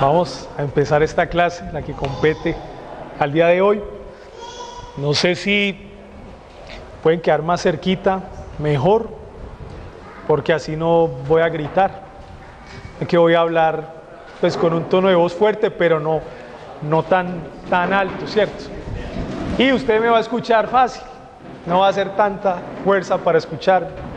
Vamos a empezar esta clase, la que compete al día de hoy. No sé si pueden quedar más cerquita, mejor, porque así no voy a gritar. Es que voy a hablar pues con un tono de voz fuerte, pero no tan alto, ¿cierto? Y usted me va a escuchar fácil, no va a hacer tanta fuerza para escuchar.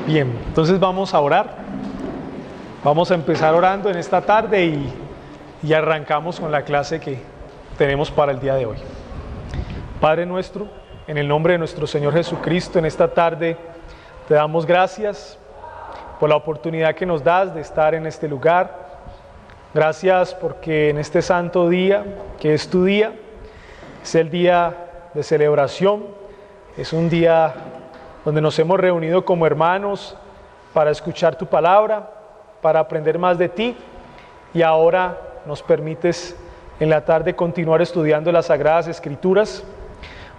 Bien, entonces vamos a orar. Vamos a empezar orando en esta tarde y arrancamos con la clase que tenemos para el día de hoy. Padre nuestro, en el nombre de nuestro Señor Jesucristo, en esta tarde te damos gracias por la oportunidad que nos das de estar en este lugar. Gracias porque en este santo día, que es tu día, es el día de celebración, es un día donde nos hemos reunido como hermanos para escuchar tu palabra, para aprender más de ti, y ahora nos permites en la tarde continuar estudiando las Sagradas Escrituras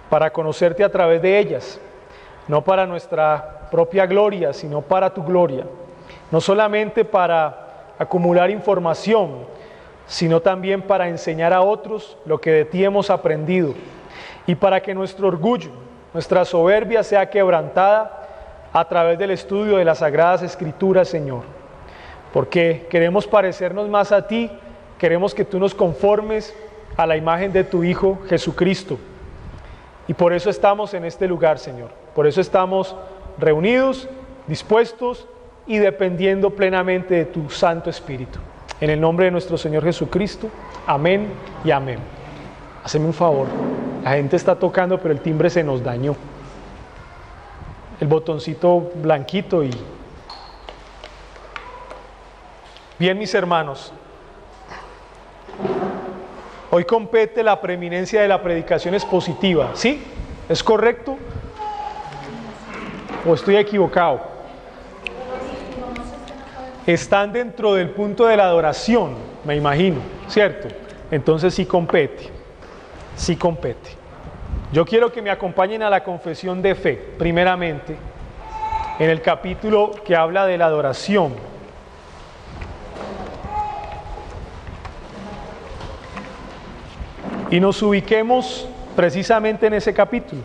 para conocerte a través de ellas, no para nuestra propia gloria, sino para tu gloria, no solamente para acumular información, sino también para enseñar a otros lo que de ti hemos aprendido, y para que nuestro orgullo, nuestra soberbia sea quebrantada a través del estudio de las Sagradas Escrituras, Señor. Porque queremos parecernos más a ti, queremos que tú nos conformes a la imagen de tu Hijo Jesucristo. Y por eso estamos en este lugar, Señor. Por eso estamos reunidos, dispuestos y dependiendo plenamente de tu Santo Espíritu. En el nombre de nuestro Señor Jesucristo, amén y amén. Haceme un favor. La gente está tocando, pero el timbre se nos dañó. El botoncito blanquito y... Bien, mis hermanos. Hoy compete la preeminencia de la predicación expositiva. ¿Sí? ¿Es correcto? ¿O estoy equivocado? Están dentro del punto de la adoración, me imagino, ¿cierto? Entonces sí compete. Sí compete. Yo quiero que me acompañen a la confesión de fe, primeramente, en el capítulo que habla de la adoración. Y nos ubiquemos precisamente en ese capítulo.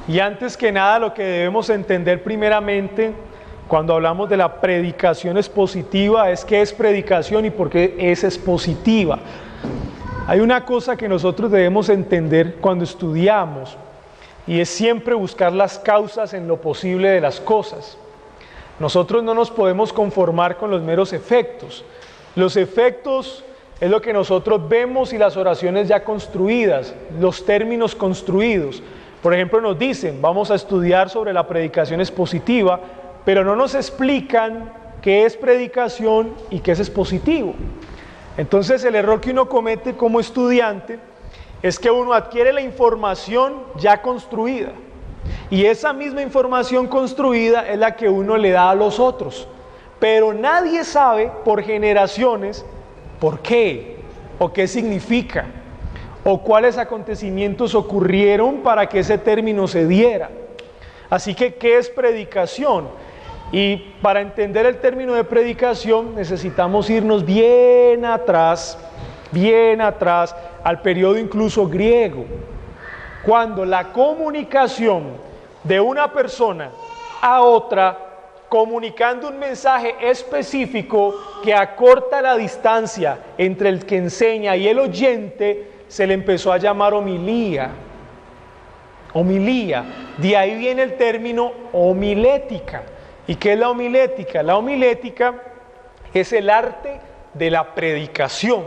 Y antes que nada, lo que debemos entender primeramente cuando hablamos de la predicación expositiva es qué es predicación y por qué es expositiva. Hay una cosa que nosotros debemos entender cuando estudiamos y es siempre buscar las causas en lo posible de las cosas. Nosotros no nos podemos conformar con los meros efectos. Los efectos es lo que nosotros vemos y las oraciones ya construidas, los términos construidos. Por ejemplo, nos dicen, vamos a estudiar sobre la predicación expositiva, pero no nos explican qué es predicación y qué es expositivo. Entonces, el error que uno comete como estudiante es que uno adquiere la información ya construida, y esa misma información construida es la que uno le da a los otros, pero nadie sabe por generaciones por qué o qué significa, o cuáles acontecimientos ocurrieron para que ese término se diera. Así que, ¿qué es predicación? Y para entender el término de predicación necesitamos irnos bien atrás, al periodo incluso griego, cuando la comunicación de una persona a otra, comunicando un mensaje específico que acorta la distancia entre el que enseña y el oyente, se le empezó a llamar homilía. Homilía, de ahí viene el término homilética. ¿Y qué es la homilética? La homilética es el arte de la predicación.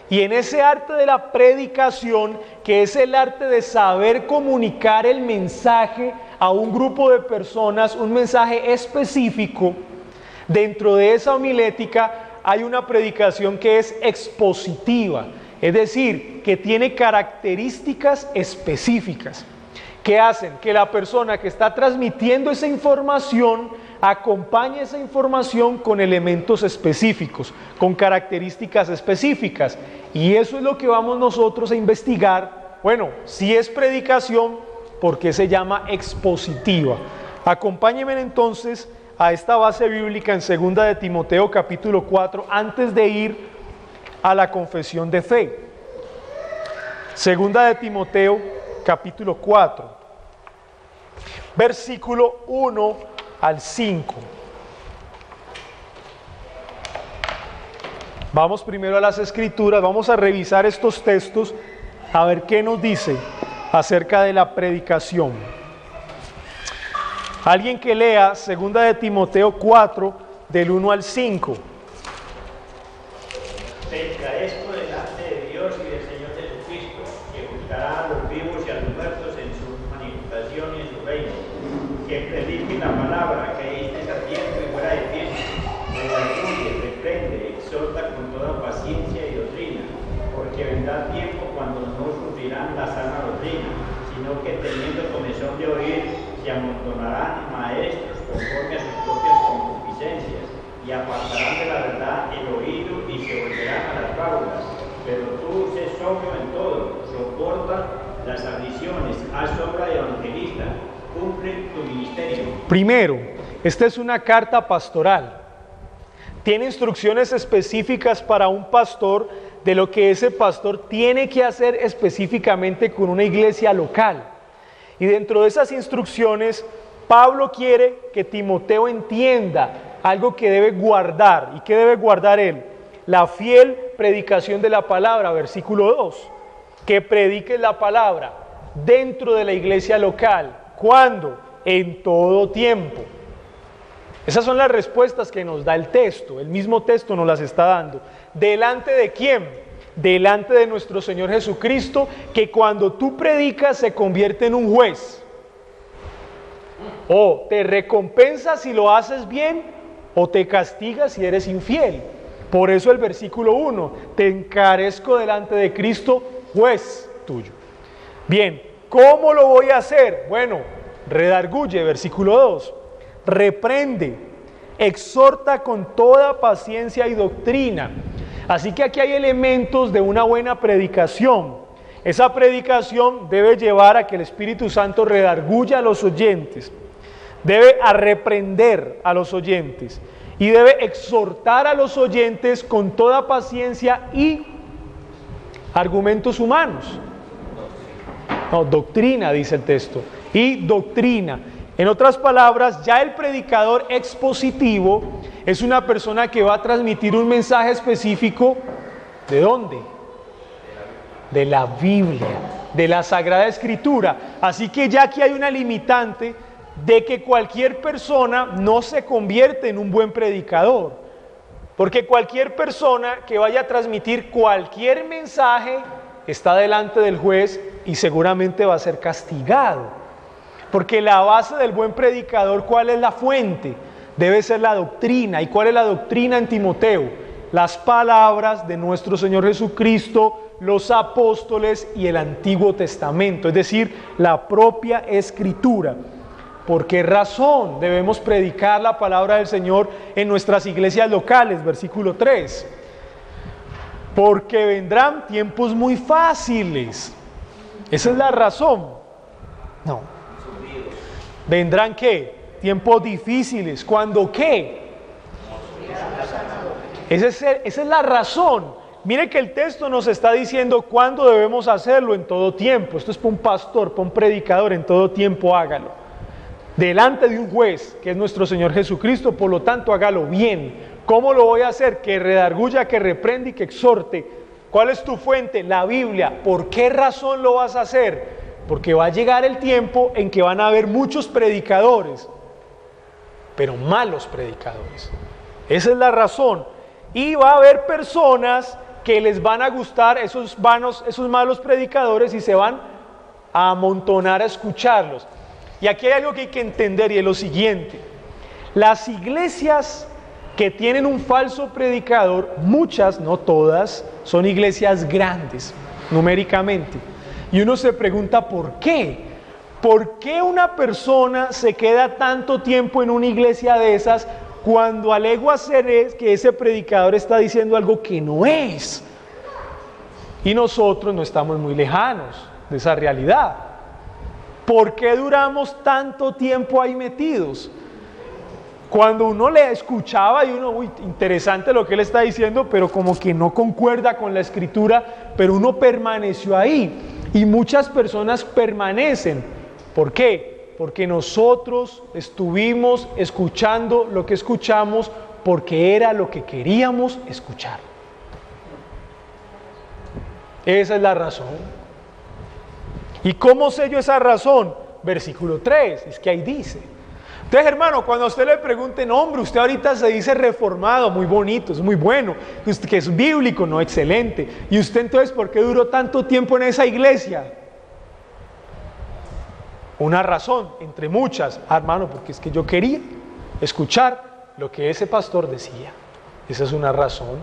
Y en ese arte de la predicación, que es el arte de saber comunicar el mensaje a un grupo de personas, un mensaje específico, dentro de esa homilética hay una predicación que es expositiva, es decir, que tiene características específicas, que hacen que la persona que está transmitiendo esa información acompañe esa información con elementos específicos, con características específicas. Y eso es lo que vamos nosotros a investigar. Bueno, si es predicación, ¿por qué se llama expositiva? Acompáñenme entonces a esta base bíblica en 2 de Timoteo capítulo 4, antes de ir a la confesión de fe. 2 de Timoteo capítulo 4, versículo 1 al 5. Vamos primero a las Escrituras, vamos a revisar estos textos, a ver qué nos dice acerca de la predicación. Alguien que lea 2 de Timoteo 4, del 1 al 5. Me encarezco delante de Dios y del Señor Jesucristo, que juzgará a los vivos y a los muertos en su manifestación y en su reino. Que predique la palabra, que estés a tiempo y fuera de tiempo. Redarguye, reprende, exhorta con toda paciencia y doctrina, porque vendrá tiempo cuando no sufrirán la sana doctrina, sino que teniendo comezón de oír, se amontonarán maestros conforme a sus propias concupiscencias, y apartarán de la verdad el oído y se volverán a las fábulas. Pero tú sé sobrio en todo, soporta las aflicciones, haz obra de evangelista, cumple tu ministerio. Primero, esta es una carta pastoral. Tiene instrucciones específicas para un pastor de lo que ese pastor tiene que hacer específicamente con una iglesia local. Y dentro de esas instrucciones, Pablo quiere que Timoteo entienda algo que debe guardar. ¿Y qué debe guardar él? La fiel predicación de la palabra, versículo 2. Que predique la palabra dentro de la iglesia local. ¿Cuándo? En todo tiempo. Esas son las respuestas que nos da el texto. El mismo texto nos las está dando. ¿Delante de quién? Delante de nuestro Señor Jesucristo, que cuando tú predicas se convierte en un juez. O te recompensa si lo haces bien, o te castiga si eres infiel. Por eso el versículo 1, te encarezco delante de Cristo, juez tuyo. Bien, ¿cómo lo voy a hacer? Bueno, redarguye, versículo 2, reprende, exhorta con toda paciencia y doctrina. Así que aquí hay elementos de una buena predicación. Esa predicación debe llevar a que el Espíritu Santo redarguya a los oyentes, debe a reprender a los oyentes y debe exhortar a los oyentes con toda paciencia y argumentos humanos. No, doctrina, dice el texto, y doctrina. En otras palabras, ya el predicador expositivo es una persona que va a transmitir un mensaje específico. ¿De dónde? De la Biblia, de la Sagrada Escritura. Así que ya aquí hay una limitante de que cualquier persona no se convierte en un buen predicador. Porque cualquier persona que vaya a transmitir cualquier mensaje está delante del juez y seguramente va a ser castigado. Porque la base del buen predicador, ¿cuál es la fuente? Debe ser la doctrina. ¿Y cuál es la doctrina en Timoteo? Las palabras de nuestro Señor Jesucristo, los apóstoles y el Antiguo Testamento, es decir, la propia Escritura. ¿Por qué razón debemos predicar la palabra del Señor en nuestras iglesias locales? Versículo 3. Porque vendrán tiempos muy fáciles. Esa es la razón. No. ¿Vendrán qué? Tiempos difíciles. ¿Cuándo qué? Esa es la razón. Mire que el texto nos está diciendo cuándo debemos hacerlo, en todo tiempo. Esto es para un pastor, para un predicador, en todo tiempo hágalo. Delante de un juez, que es nuestro Señor Jesucristo, por lo tanto hágalo bien. ¿Cómo lo voy a hacer? Que redarguya, que reprenda y que exhorte. ¿Cuál es tu fuente? La Biblia. ¿Por qué razón lo vas a hacer? Porque va a llegar el tiempo en que van a haber muchos predicadores, pero malos predicadores. Esa es la razón. Y va a haber personas que les van a gustar esos malos predicadores y se van a amontonar a escucharlos. Y aquí hay algo que hay que entender, y es lo siguiente: las iglesias que tienen un falso predicador, muchas, no todas, son iglesias grandes, numéricamente. Y uno se pregunta ¿por qué? ¿Por qué una persona se queda tanto tiempo en una iglesia de esas cuando alegua ser que ese predicador está diciendo algo que no es? Y nosotros no estamos muy lejanos de esa realidad. ¿Por qué duramos tanto tiempo ahí metidos? Cuando uno le escuchaba y uno, uy, interesante lo que él está diciendo, pero como que no concuerda con la escritura, pero uno permaneció ahí. Y muchas personas permanecen. ¿Por qué? Porque nosotros estuvimos escuchando lo que escuchamos porque era lo que queríamos escuchar. Esa es la razón. ¿Y cómo sé yo esa razón? Versículo 3, es que ahí dice. Entonces, hermano, cuando a usted le pregunten, hombre, usted ahorita se dice reformado, muy bonito, es muy bueno, que es bíblico, no, excelente. ¿Y usted entonces por qué duró tanto tiempo en esa iglesia? Una razón, entre muchas, hermano, porque es que yo quería escuchar lo que ese pastor decía. Esa es una razón.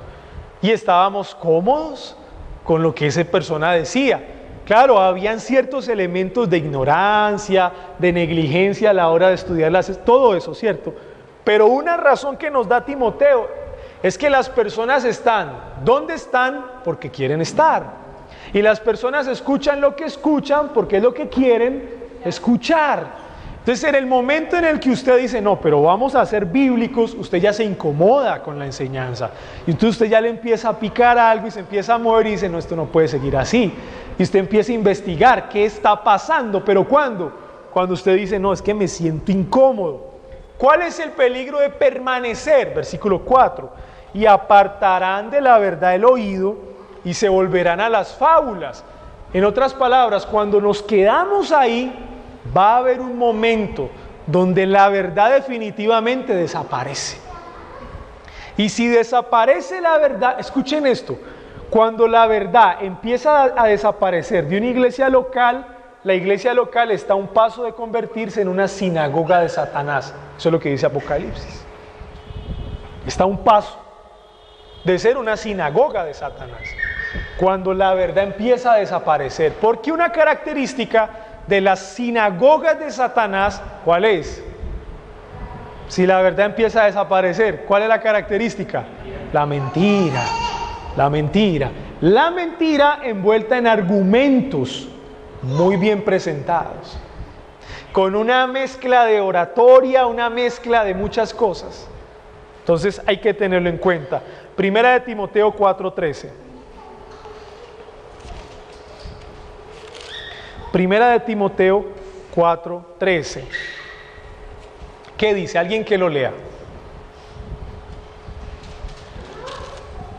Y estábamos cómodos con lo que esa persona decía. Claro, habían ciertos elementos de ignorancia, de negligencia a la hora de estudiar todo eso, ¿cierto? Pero una razón que nos da Timoteo es que las personas están donde están porque quieren estar. Y las personas escuchan lo que escuchan porque es lo que quieren escuchar. Entonces, en el momento en el que usted dice, no, pero vamos a ser bíblicos, usted ya se incomoda con la enseñanza. Y entonces usted ya le empieza a picar algo y se empieza a mover y dice, no, esto no puede seguir así. Y usted empieza a investigar qué está pasando. ¿Pero cuándo? Cuando usted dice, no, es que me siento incómodo. ¿Cuál es el peligro de permanecer? Versículo 4. Y apartarán de la verdad el oído y se volverán a las fábulas. En otras palabras, cuando nos quedamos ahí, va a haber un momento donde la verdad definitivamente desaparece. Y si desaparece la verdad, escuchen esto, cuando la verdad empieza a desaparecer de una iglesia local, la iglesia local está a un paso de convertirse en una sinagoga de Satanás. Eso es lo que dice Apocalipsis. Está a un paso de ser una sinagoga de Satanás. Cuando la verdad empieza a desaparecer. Porque una característica de las sinagogas de Satanás, ¿cuál es? Si la verdad empieza a desaparecer, ¿cuál es la característica? La mentira. La mentira. La mentira envuelta en argumentos muy bien presentados, con una mezcla de oratoria, una mezcla de muchas cosas. Entonces hay que tenerlo en cuenta. Primera de Timoteo 4:13. Primera de Timoteo 4:13. ¿Qué dice? Alguien que lo lea.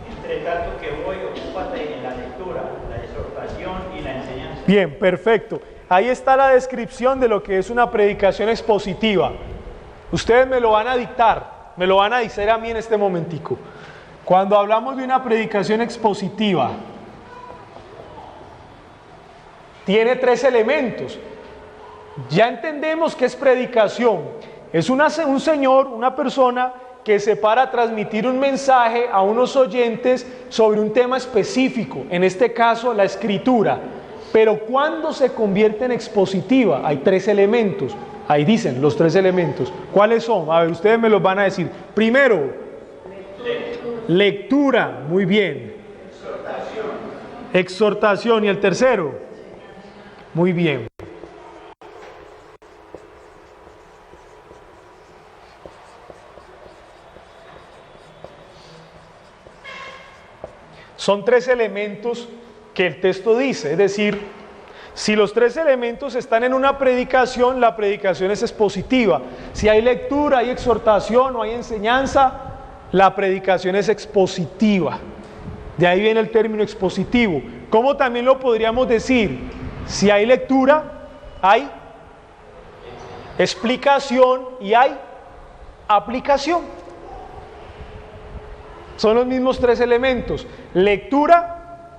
Entre tanto que voy, ocúpate en la lectura, la exhortación y la enseñanza. Bien, perfecto. Ahí está la descripción de lo que es una predicación expositiva. Ustedes me lo van a dictar, me lo van a decir a mí en este momentico. Cuando hablamos de una predicación expositiva, tiene 3 elementos. Ya entendemos que es predicación. Es un señor, una persona que se para a transmitir un mensaje a unos oyentes sobre un tema específico, en este caso la escritura. Pero cuando se convierte en expositiva, hay 3 elementos. Ahí dicen los 3 elementos. ¿Cuáles son? A ver, ustedes me los van a decir. Primero, lectura. Muy bien. Exhortación. ¿Y el tercero? Muy bien. Son 3 elementos que el texto dice, es decir, si los 3 elementos están en una predicación, la predicación es expositiva. Si hay lectura, hay exhortación o hay enseñanza, la predicación es expositiva. De ahí viene el término expositivo. ¿Cómo también lo podríamos decir? Si hay lectura, hay explicación y hay aplicación. Son los mismos tres elementos: lectura,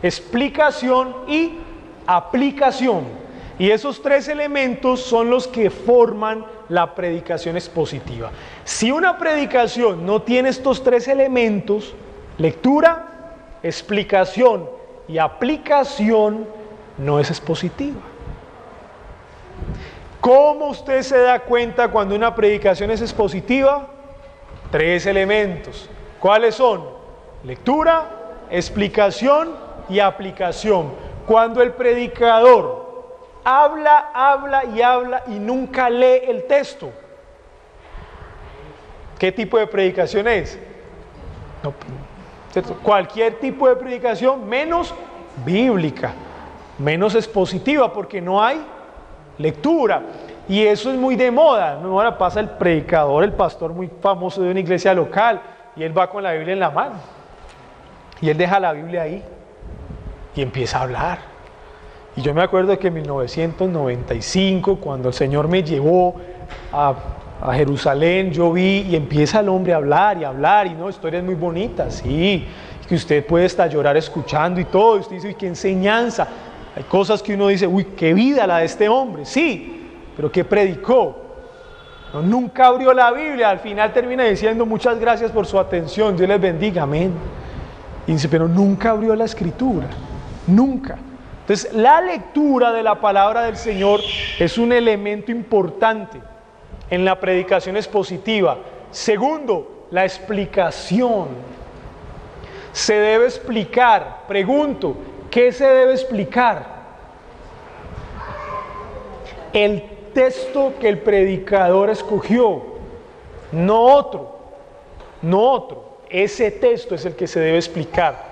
explicación y aplicación. Y esos tres elementos son los que forman la predicación expositiva. Si una predicación no tiene estos tres elementos, lectura, explicación y aplicación, no es expositiva. ¿Cómo usted se da cuenta cuando una predicación es expositiva? Tres elementos. ¿Cuáles son? Lectura, explicación y aplicación. Cuando el predicador habla y nunca lee el texto, ¿qué tipo de predicación es? No, cualquier tipo de predicación menos bíblica, menos expositiva, porque no hay lectura. Y eso es muy de moda. Ahora pasa el predicador, el pastor muy famoso de una iglesia local, y él va con la Biblia en la mano y él deja la Biblia ahí y empieza a hablar. Y yo me acuerdo que en 1995, cuando el Señor me llevó a Jerusalén, yo vi y empieza el hombre a hablar y no, historias muy bonitas, sí, que usted puede hasta llorar escuchando y todo, y usted dice, uy, qué enseñanza. Hay cosas que uno dice, uy, qué vida la de este hombre, sí, pero ¿qué predicó? No, nunca abrió la Biblia. Al final termina diciendo, muchas gracias por su atención, Dios les bendiga, amén. Y dice, pero nunca abrió la escritura, nunca. Entonces, la lectura de la palabra del Señor es un elemento importante en la predicación expositiva. Segundo, la explicación. Se debe explicar. Pregunto, ¿qué se debe explicar? El texto que el predicador escogió, no otro. Ese texto es el que se debe explicar.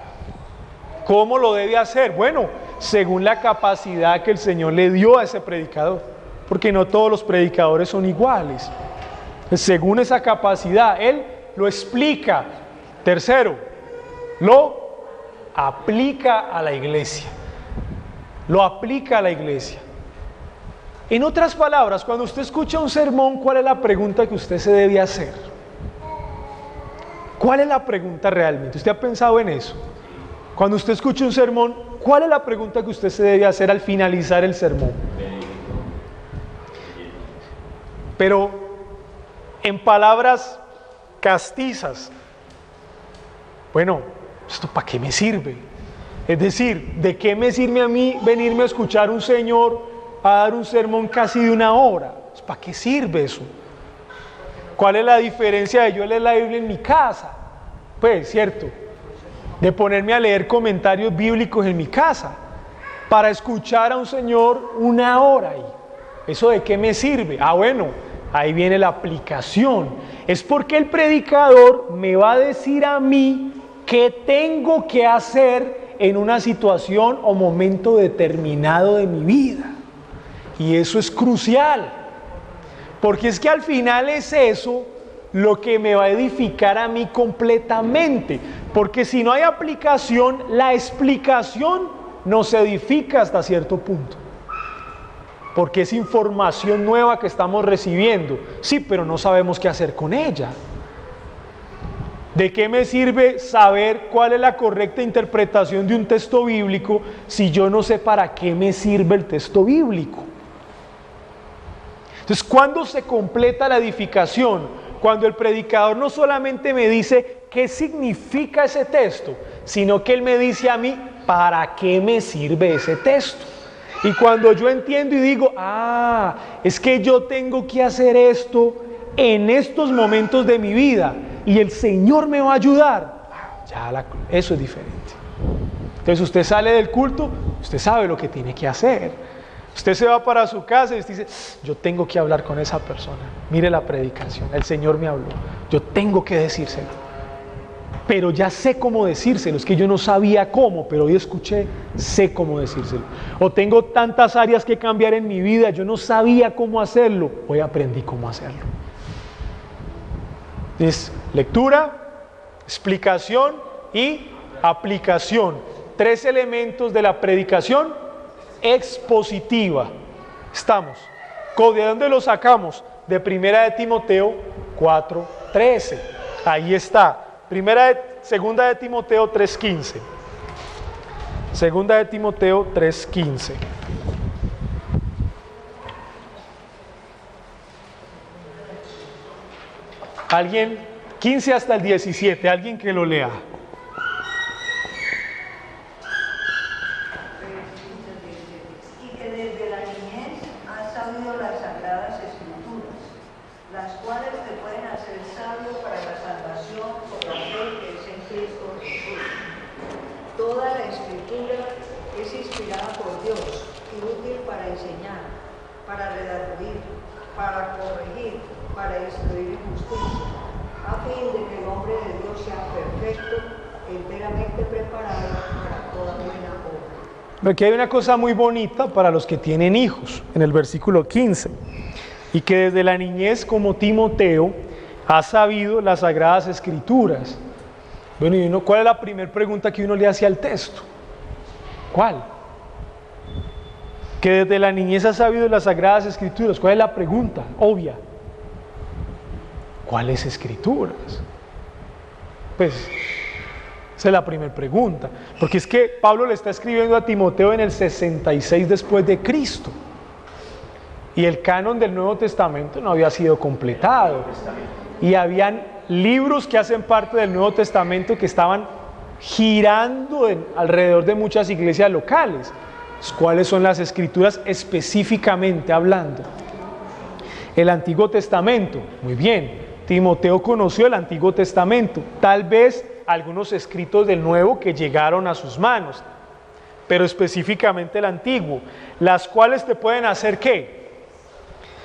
¿Cómo lo debe hacer? Bueno, según la capacidad que el Señor le dio a ese predicador, porque no todos los predicadores son iguales. Según esa capacidad, Él lo explica. Tercero, lo aplica a la iglesia. Lo aplica a la iglesia. En otras palabras, cuando usted escucha un sermón, ¿cuál es la pregunta que usted se debe hacer? ¿Cuál es la pregunta realmente? ¿Usted ha pensado en eso? Cuando usted escucha un sermón, ¿cuál es la pregunta que usted se debe hacer al finalizar el sermón? Pero en palabras castizas, bueno, ¿esto para qué me sirve? Es decir, ¿de qué me sirve a mí venirme a escuchar un señor a dar un sermón casi de una hora? ¿Para qué sirve eso? ¿Cuál es la diferencia de yo leer la Biblia en mi casa? Pues, cierto, de ponerme a leer comentarios bíblicos en mi casa, para escuchar a un señor una hora ahí. ¿Eso de qué me sirve? Ah, bueno, ahí viene la aplicación. Es porque el predicador me va a decir a mí qué tengo que hacer en una situación o momento determinado de mi vida. Y eso es crucial, porque es que al final es eso lo que me va a edificar a mí completamente, porque si no hay aplicación, la explicación nos edifica hasta cierto punto, porque es información nueva que estamos recibiendo, sí, pero no sabemos qué hacer con ella. ¿De qué me sirve saber cuál es la correcta interpretación de un texto bíblico si yo no sé para qué me sirve el texto bíblico? Entonces, ¿cuándo se completa la edificación? Cuando el predicador no solamente me dice qué significa ese texto, sino que él me dice a mí para qué me sirve ese texto. Y cuando yo entiendo y digo, es que yo tengo que hacer esto en estos momentos de mi vida y el Señor me va a ayudar, eso es diferente. Entonces usted sale del culto, usted sabe lo que tiene que hacer. Usted se va para su casa y usted dice, yo tengo que hablar con esa persona. Mire la predicación, el Señor me habló, yo tengo que decírselo. Pero ya sé cómo decírselo, es que yo no sabía cómo, pero hoy escuché, sé cómo decírselo. O tengo tantas áreas que cambiar en mi vida, yo no sabía cómo hacerlo, hoy aprendí cómo hacerlo. Es lectura, explicación y aplicación. 3 elementos de la predicación expositiva. Estamos. ¿De dónde lo sacamos? De 1 de Timoteo 4:13. Ahí está. Segunda de Timoteo 3:15. Segunda de Timoteo 3:15. Alguien, 15 hasta el 17, alguien que lo lea. Y que desde la niñez has sabido las sagradas escrituras, las cuales te pueden hacer sabio para la salvación por la fe que es en Cristo Jesús. Toda la escritura es inspirada por Dios y útil para enseñar, para redarguir, para corregir, para instruir en justicia, a fin de que el hombre de Dios sea perfecto, enteramente preparado para toda buena obra. Aquí hay una cosa muy bonita para los que tienen hijos, en el versículo 15, y que desde la niñez como Timoteo ha sabido las sagradas escrituras. Bueno, y ¿cuál es la primera pregunta que uno le hace al texto? ¿Cuál? Que desde la niñez ha sabido las sagradas escrituras. ¿Cuál es la pregunta? Obvia. ¿Cuáles escrituras? Pues esa es la primera pregunta, porque es que Pablo le está escribiendo a Timoteo en el 66 después de Cristo, y el canon del Nuevo Testamento no había sido completado, y habían libros que hacen parte del Nuevo Testamento que estaban girando alrededor de muchas iglesias locales. ¿Cuáles son las escrituras específicamente hablando? El Antiguo Testamento, muy bien. Timoteo conoció el Antiguo Testamento, tal vez algunos escritos del Nuevo que llegaron a sus manos, pero específicamente el Antiguo, las cuales te pueden hacer ¿qué?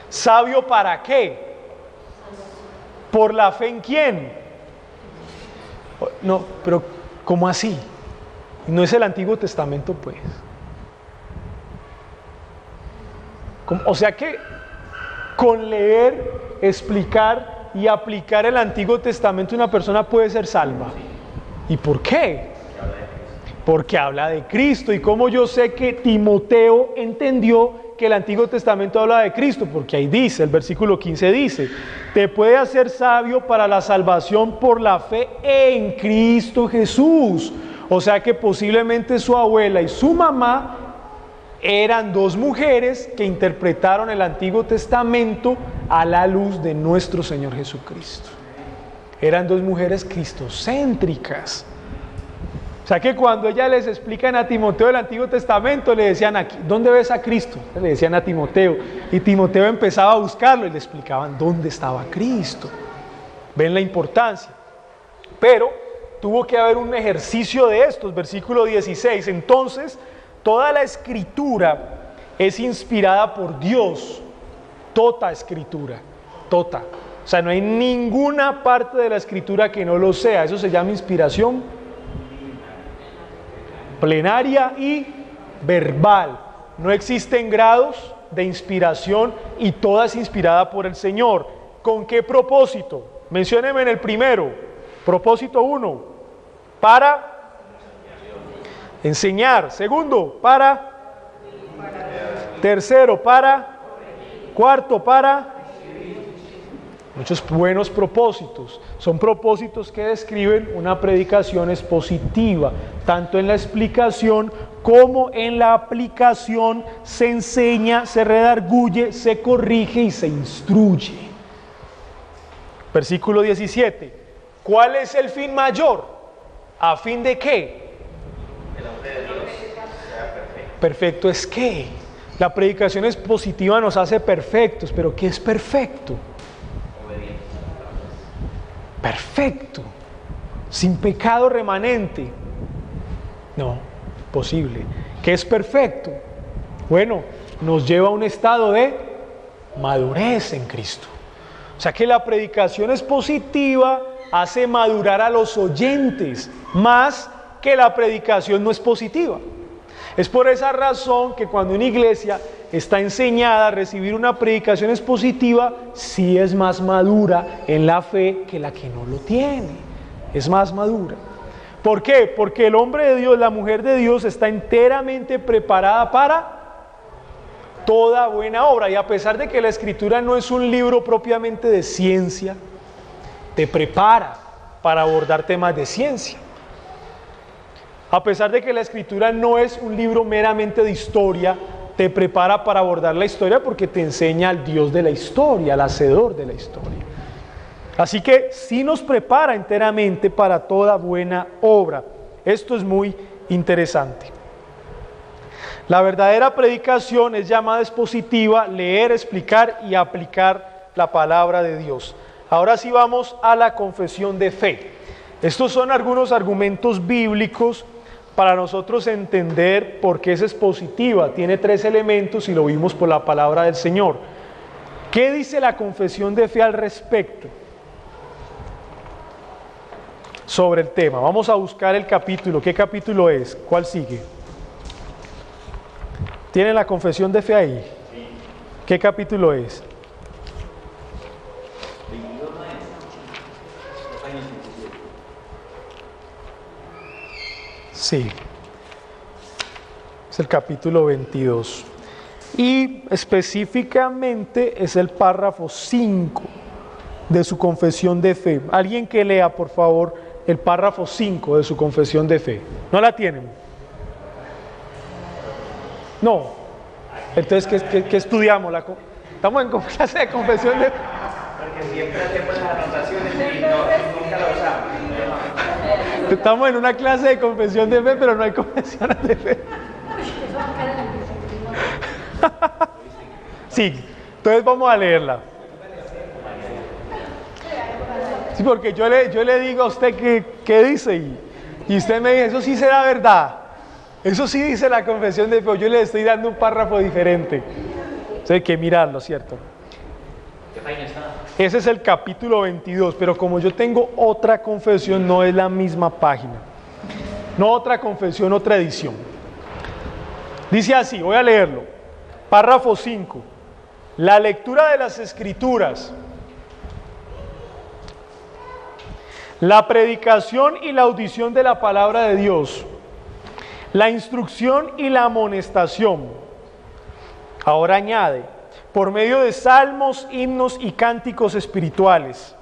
¿Sabio para qué? ¿Por la fe en quién? No, pero ¿cómo así? No es el Antiguo Testamento, pues. O sea que con leer, explicar y aplicar el Antiguo Testamento una persona puede ser salva. ¿Y por qué? Porque habla de Cristo. ¿Y cómo yo sé que Timoteo entendió que el Antiguo Testamento habla de Cristo? Porque ahí dice, el versículo 15 dice, te puede hacer sabio para la salvación por la fe en Cristo Jesús. O sea que posiblemente su abuela y su mamá eran dos mujeres que interpretaron el Antiguo Testamento a la luz de nuestro Señor Jesucristo. Eran dos mujeres cristocéntricas. O sea que cuando ellas les explican a Timoteo el Antiguo Testamento, le decían, aquí, ¿dónde ves a Cristo? Le decían a Timoteo. Y Timoteo empezaba a buscarlo y le explicaban dónde estaba Cristo. ¿Ven la importancia? Pero tuvo que haber un ejercicio de estos, versículo 16. Entonces, toda la escritura es inspirada por Dios. Toda escritura. Toda. O sea, no hay ninguna parte de la escritura que no lo sea. Eso se llama inspiración plenaria y verbal. No existen grados de inspiración y toda es inspirada por el Señor. ¿Con qué propósito? Mencióneme en el primero. Propósito 1, para enseñar. Segundo, para. Tercero, para. Cuarto, para. Muchos buenos propósitos. Son propósitos que describen una predicación expositiva. Tanto en la explicación como en la aplicación se enseña, se redarguye, se corrige y se instruye. Versículo 17. ¿Cuál es el fin mayor? ¿A fin de qué? El hombre de Dios sea perfecto. Perfecto es qué. La predicación expositiva nos hace perfectos, pero ¿qué es perfecto? Perfecto, sin pecado remanente. No, posible. ¿Qué es perfecto? Bueno, nos lleva a un estado de madurez en Cristo. O sea que la predicación expositiva hace madurar a los oyentes más que la predicación no expositiva. Es por esa razón que cuando una iglesia está enseñada a recibir una predicación expositiva, sí es más madura en la fe que la que no lo tiene. Es más madura. ¿Por qué? Porque el hombre de Dios, la mujer de Dios está enteramente preparada para toda buena obra. Y a pesar de que la Escritura no es un libro propiamente de ciencia, te prepara para abordar temas de ciencia. A pesar de que la Escritura no es un libro meramente de historia, te prepara para abordar la historia porque te enseña al Dios de la historia, al hacedor de la historia. Así que sí nos prepara enteramente para toda buena obra. Esto es muy interesante. La verdadera predicación es llamada expositiva, leer, explicar y aplicar la palabra de Dios. Ahora sí vamos a la confesión de fe. Estos son algunos argumentos bíblicos para nosotros entender por qué es expositiva. Tiene 3 elementos y lo vimos por la palabra del Señor. ¿Qué dice la confesión de fe al respecto? Sobre el tema. Vamos a buscar el capítulo. ¿Qué capítulo es? ¿Cuál sigue? ¿Tiene la confesión de fe ahí? ¿Qué capítulo es? Sí, es el capítulo 22 y específicamente es el párrafo 5 de su confesión de fe. Alguien que lea por favor el párrafo 5 de su confesión de fe. ¿No la tienen? No. Entonces, ¿qué estudiamos? Estamos en clase de confesión de fe. Porque siempre hacemos las anotaciones y nunca lo usamos. Estamos en una clase de confesión de fe, pero no hay confesiones de fe. Sí, entonces vamos a leerla. Sí, porque yo le digo a usted qué dice y usted me dice, eso sí será verdad. Eso sí dice la confesión de fe. Yo le estoy dando un párrafo diferente. Entonces hay que mirarlo, ¿cierto? Ese es el capítulo 22, pero como yo tengo otra confesión, no es la misma página. No otra confesión, otra edición. Dice así, voy a leerlo. Párrafo 5. La lectura de las Escrituras, la predicación y la audición de la palabra de Dios, la instrucción y la amonestación. Ahora añade, por medio de salmos, himnos y cánticos espirituales,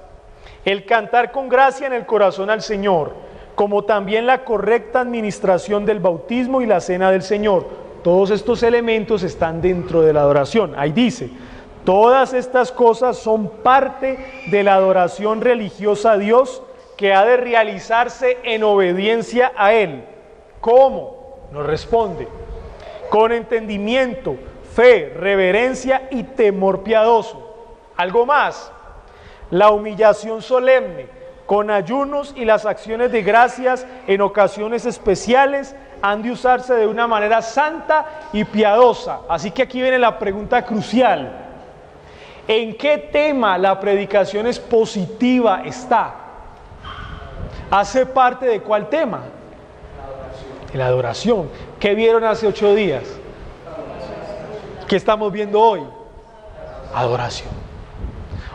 el cantar con gracia en el corazón al Señor, como también la correcta administración del bautismo y la cena del Señor. Todos estos elementos están dentro de la adoración. Ahí dice, todas estas cosas son parte de la adoración religiosa a Dios que ha de realizarse en obediencia a Él. ¿Cómo? Nos responde, con entendimiento, fe, reverencia y temor piadoso. Algo más, la humillación solemne, con ayunos y las acciones de gracias en ocasiones especiales han de usarse de una manera santa y piadosa. Así que aquí viene la pregunta crucial. ¿En qué tema la predicación expositiva está? ¿Hace parte de cuál tema? De la adoración. ¿Qué vieron hace 8 días? ¿Qué estamos viendo hoy? Adoración.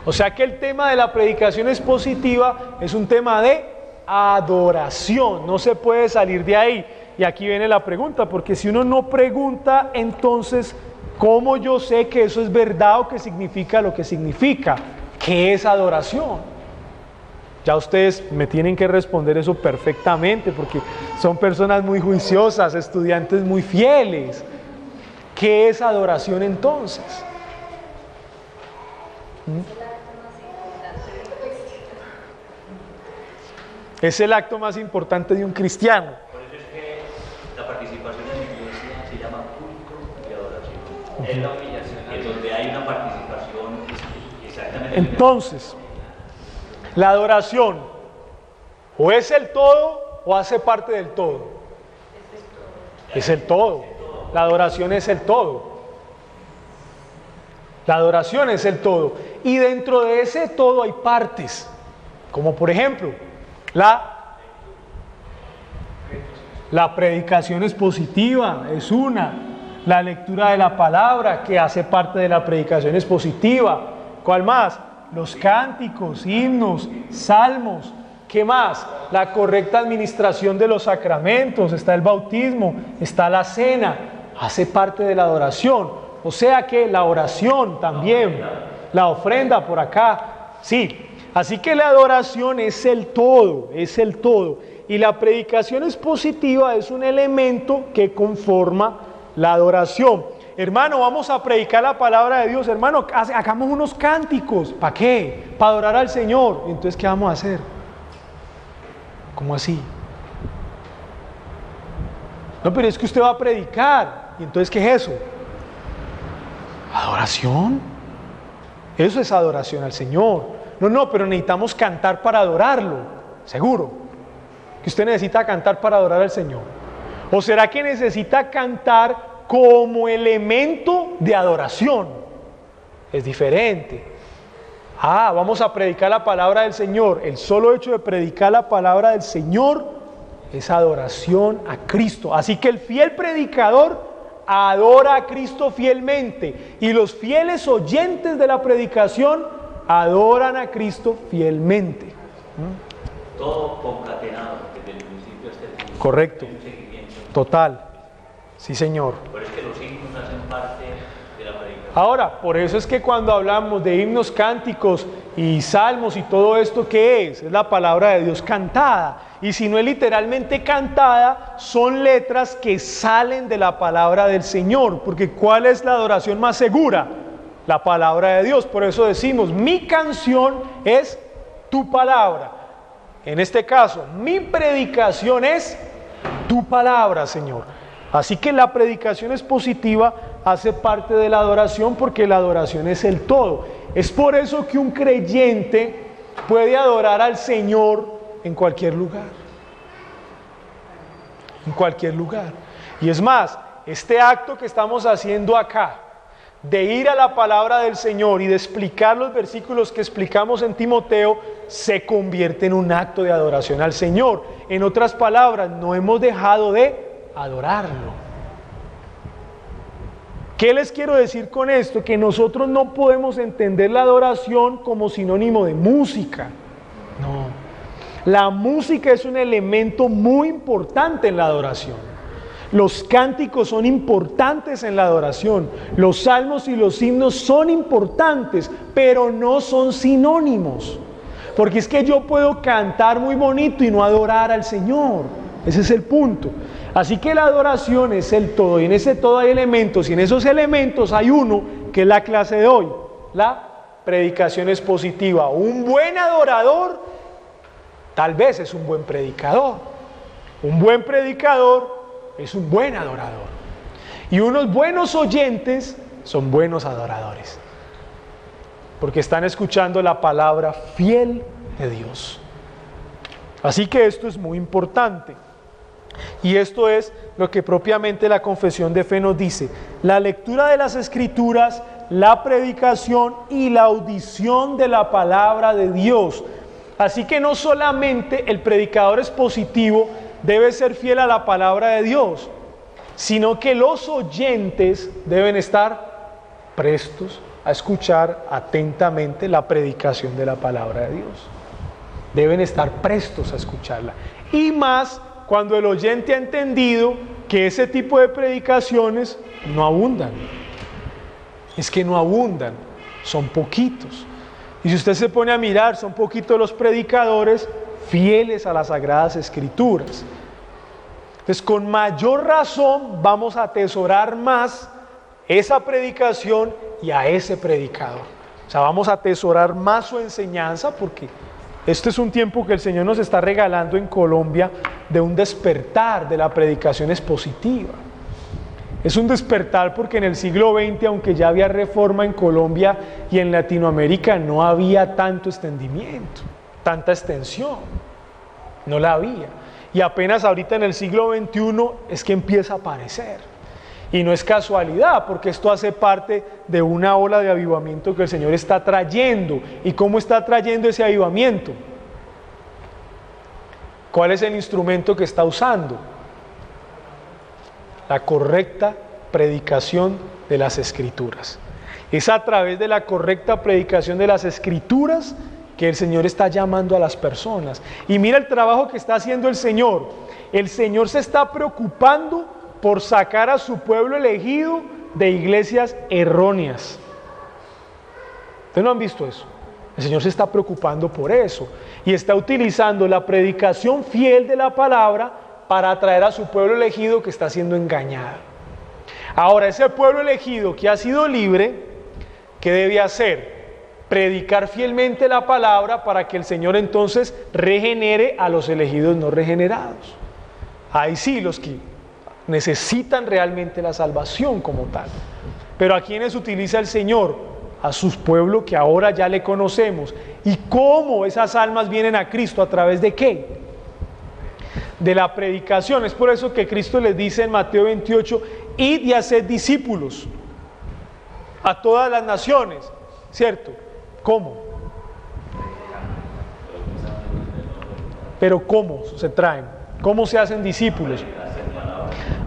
O sea que el tema de la predicación expositiva es un tema de adoración, no se puede salir de ahí. Y aquí viene la pregunta, porque si uno no pregunta, entonces, ¿cómo yo sé que eso es verdad o que significa lo que significa? ¿Qué es adoración? Ya ustedes me tienen que responder eso perfectamente, porque son personas muy juiciosas, estudiantes muy fieles. ¿Qué es adoración entonces? Es el acto más importante de un cristiano. Por eso es que la participación en la iglesia se llama culto y adoración. Es la humillación, en donde hay una participación exactamente. Entonces, la adoración o es el todo o hace parte del todo. Es el todo. La adoración es el todo. La adoración es el todo. Y dentro de ese todo hay partes, como por ejemplo, la predicación expositiva es una, la lectura de la palabra que hace parte de la predicación expositiva. ¿Cuál más? Los cánticos, himnos, salmos. ¿Qué más? La correcta administración de los sacramentos, está el bautismo, está la cena, hace parte de la adoración. O sea que la oración también, la ofrenda por acá, sí. Así que la adoración es el todo, es el todo. Y la predicación expositiva es un elemento que conforma la adoración. Hermano, vamos a predicar la palabra de Dios. Hermano, hagamos unos cánticos. ¿Para qué? Para adorar al Señor. Entonces, ¿qué vamos a hacer? ¿Cómo así? No, pero es que usted va a predicar. ¿Y entonces qué es eso? ¿Adoración? Eso es adoración al Señor. No, pero necesitamos cantar para adorarlo. Seguro que usted necesita cantar para adorar al Señor. ¿O será que necesita cantar como elemento de adoración? Es diferente. Vamos a predicar la palabra del Señor. El solo hecho de predicar la palabra del Señor es adoración a Cristo. Así que el fiel predicador adora a Cristo fielmente, y los fieles oyentes de la predicación adoran a Cristo fielmente. Todo concatenado desde el principio hasta el fin. Correcto. Total. Sí, Señor. Por eso es que los himnos hacen parte de la predicación. Ahora, por eso es que cuando hablamos de himnos, cánticos y salmos y todo esto, ¿qué es? Es la palabra de Dios cantada. Y si no es literalmente cantada, son letras que salen de la palabra del Señor. Porque ¿cuál es la adoración más segura? La palabra de Dios. Por eso decimos, mi canción es tu palabra. En este caso, mi predicación es tu palabra, Señor. Así que la predicación expositiva hace parte de la adoración, porque la adoración es el todo. Es por eso que un creyente puede adorar al Señor en cualquier lugar. En cualquier lugar. Y es más, este acto que estamos haciendo acá, de ir a la palabra del Señor y de explicar los versículos que explicamos en Timoteo, se convierte en un acto de adoración al Señor. En otras palabras, no hemos dejado de adorarlo. ¿Qué les quiero decir con esto? Que nosotros no podemos entender la adoración como sinónimo de música. No. La música es un elemento muy importante en la adoración. Los cánticos son importantes en la adoración. Los salmos y los himnos son importantes, pero no son sinónimos. Porque es que yo puedo cantar muy bonito y no adorar al Señor. Ese es el punto. Así que la adoración es el todo, y en ese todo hay elementos, y en esos elementos hay uno que es la clase de hoy, la predicación expositiva. Un buen adorador tal vez es un buen predicador. Un buen predicador es un buen adorador. Y unos buenos oyentes son buenos adoradores, porque están escuchando la palabra fiel de Dios. Así que esto es muy importante. Y esto es lo que propiamente la confesión de fe nos dice: la lectura de las Escrituras, la predicación y la audición de la palabra de Dios. Así que no solamente el predicador expositivo debe ser fiel a la palabra de Dios, sino que los oyentes deben estar prestos a escuchar atentamente la predicación de la palabra de Dios. Deben estar prestos a escucharla. Y más cuando el oyente ha entendido que ese tipo de predicaciones no abundan. Es que no abundan, son poquitos. Y si usted se pone a mirar, son poquitos los predicadores fieles a las Sagradas Escrituras. Entonces, con mayor razón vamos a atesorar más esa predicación y a ese predicador. O sea, vamos a atesorar más su enseñanza, porque este es un tiempo que el Señor nos está regalando en Colombia de un despertar de la predicación expositiva. Es un despertar porque en el siglo XX, aunque ya había reforma en Colombia y en Latinoamérica, no había tanto extendimiento, tanta extensión. No la había. Y apenas ahorita en el siglo XXI es que empieza a aparecer. Y no es casualidad, porque esto hace parte de una ola de avivamiento que el Señor está trayendo. ¿Y cómo está trayendo ese avivamiento? ¿Cuál es el instrumento que está usando? La correcta predicación de las Escrituras. Es a través de la correcta predicación de las Escrituras que el Señor está llamando a las personas. Y mira el trabajo que está haciendo el Señor. El Señor se está preocupando por sacar a su pueblo elegido de iglesias erróneas. ¿Ustedes no han visto eso? El Señor se está preocupando por eso y está utilizando la predicación fiel de la palabra para atraer a su pueblo elegido que está siendo engañado. Ahora, ese pueblo elegido que ha sido libre, ¿qué debe hacer? Predicar fielmente la palabra para que el Señor entonces regenere a los elegidos no regenerados. Ahí sí, los que necesitan realmente la salvación como tal. Pero ¿a quiénes utiliza el Señor? A sus pueblos que ahora ya le conocemos. ¿Y cómo esas almas vienen a Cristo? ¿A través de qué? De la predicación. Es por eso que Cristo les dice en Mateo 28, id y haced discípulos a todas las naciones, ¿cierto? ¿Cómo? Pero ¿cómo se traen? ¿Cómo se hacen discípulos?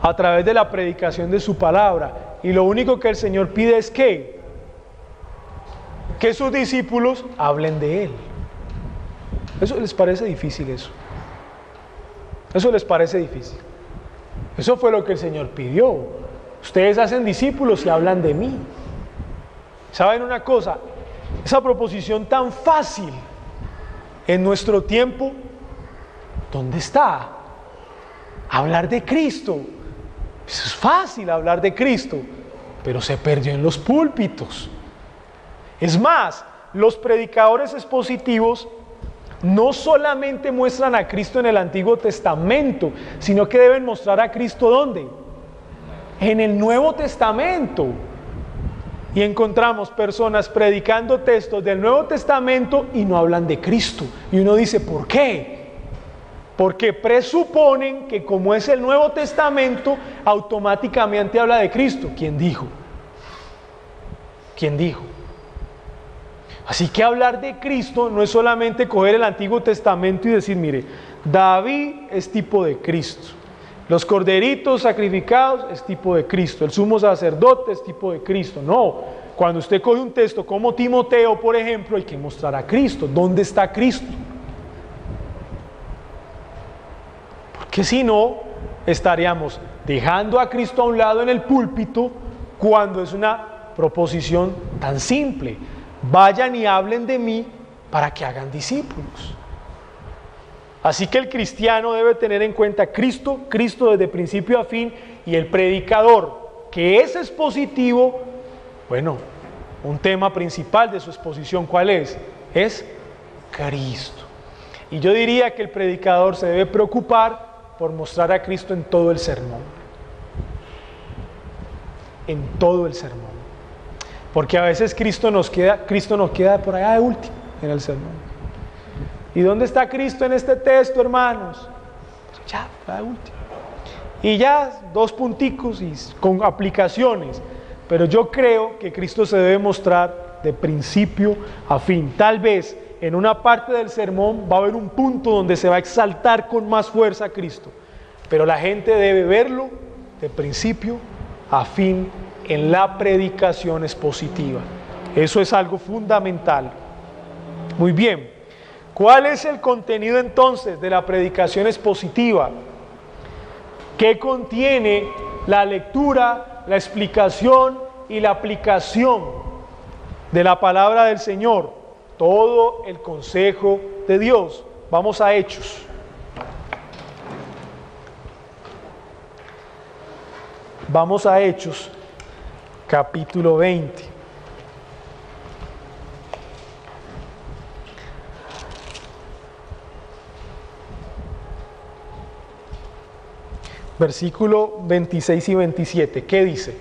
A través de la predicación de su palabra. Y lo único que el Señor pide es que sus discípulos hablen de Él. ¿Eso les parece difícil eso? ¿Eso les parece difícil? Eso fue lo que el Señor pidió. Ustedes hacen discípulos y hablan de mí. ¿Saben una cosa? Esa proposición tan fácil en nuestro tiempo, ¿dónde está? Hablar de Cristo. Eso es fácil hablar de Cristo, pero se perdió en los púlpitos. Es más, los predicadores expositivos no solamente muestran a Cristo en el Antiguo Testamento, sino que deben mostrar a Cristo ¿dónde? En el Nuevo Testamento. Y encontramos personas predicando textos del Nuevo Testamento y no hablan de Cristo. Y uno dice, ¿por qué? Porque presuponen que como es el Nuevo Testamento, automáticamente habla de Cristo. ¿Quién dijo? ¿Quién dijo? Así que hablar de Cristo no es solamente coger el Antiguo Testamento y decir, mire, David es tipo de Cristo, los corderitos sacrificados es tipo de Cristo, el sumo sacerdote es tipo de Cristo. No, cuando usted coge un texto como Timoteo, por ejemplo, hay que mostrar a Cristo. ¿Dónde está Cristo? Porque si no, estaríamos dejando a Cristo a un lado en el púlpito cuando es una proposición tan simple. Vayan y hablen de mí para que hagan discípulos. Así que el cristiano debe tener en cuenta Cristo desde principio a fin, y el predicador que es expositivo, bueno, un tema principal de su exposición, ¿cuál es? Es Cristo. Y yo diría que el predicador se debe preocupar por mostrar a Cristo en todo el sermón. En todo el sermón. Porque a veces Cristo nos queda por allá de último en el sermón. ¿Y dónde está Cristo en este texto, hermanos? Pues ya, de último. Y ya 2 punticos y con aplicaciones. Pero yo creo que Cristo se debe mostrar de principio a fin. Tal vez en una parte del sermón va a haber un punto donde se va a exaltar con más fuerza a Cristo. Pero la gente debe verlo de principio a fin en la predicación expositiva. Eso es algo fundamental. Muy bien. ¿Cuál es el contenido entonces de la predicación expositiva? ¿Qué contiene la lectura, la explicación y la aplicación de la palabra del Señor? Todo el consejo de Dios. Vamos a Hechos. Vamos a Hechos, capítulo 20. Versículo 26 y 27. ¿Qué dice?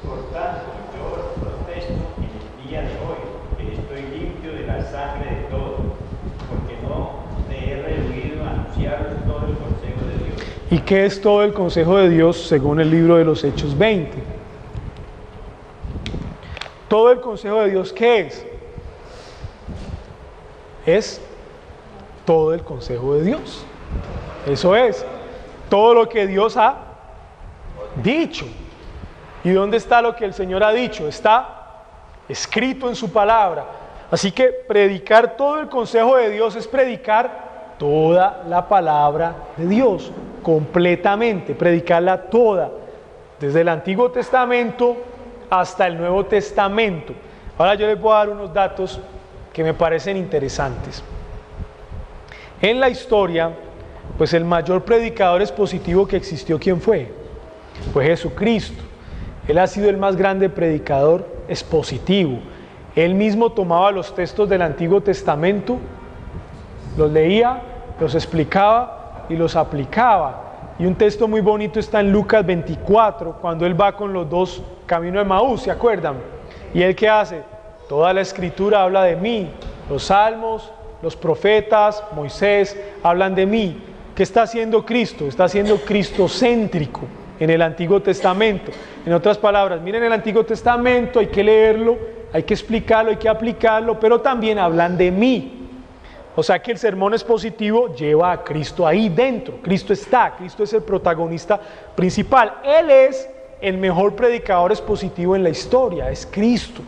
Por tanto, yo os protesto en el día de hoy que estoy limpio de la sangre de todos, porque no me he rehuido a anunciaros todo el consejo de Dios. ¿Y qué es todo el consejo de Dios según el libro de los Hechos 20? Todo el consejo de Dios, ¿qué es? Es todo el consejo de Dios. Eso es todo lo que Dios ha dicho. ¿Y dónde está lo que el Señor ha dicho? Está escrito en su palabra. Así que predicar todo el consejo de Dios es predicar toda la palabra de Dios, completamente, predicarla toda, desde el Antiguo Testamento hasta el Nuevo Testamento. Ahora yo les voy a dar unos datos que me parecen interesantes. En la historia, pues el mayor predicador expositivo que existió, ¿quién fue? Fue Jesucristo. Él ha sido el más grande predicador expositivo. Él mismo tomaba los textos del Antiguo Testamento, los leía, los explicaba y los aplicaba. Y un texto muy bonito está en Lucas 24, cuando él va con los dos camino de Emaús, ¿se acuerdan? ¿Y él qué hace? Toda la escritura habla de mí, los salmos, los profetas, Moisés, hablan de mí. ¿Qué está haciendo Cristo? Está siendo cristocéntrico en el Antiguo Testamento. En otras palabras, miren el Antiguo Testamento, hay que leerlo, hay que explicarlo, hay que aplicarlo, pero también hablan de mí. O sea que el sermón expositivo lleva a Cristo ahí dentro. Cristo está, Cristo es el protagonista principal. Él es el mejor predicador expositivo en la historia, es Cristo.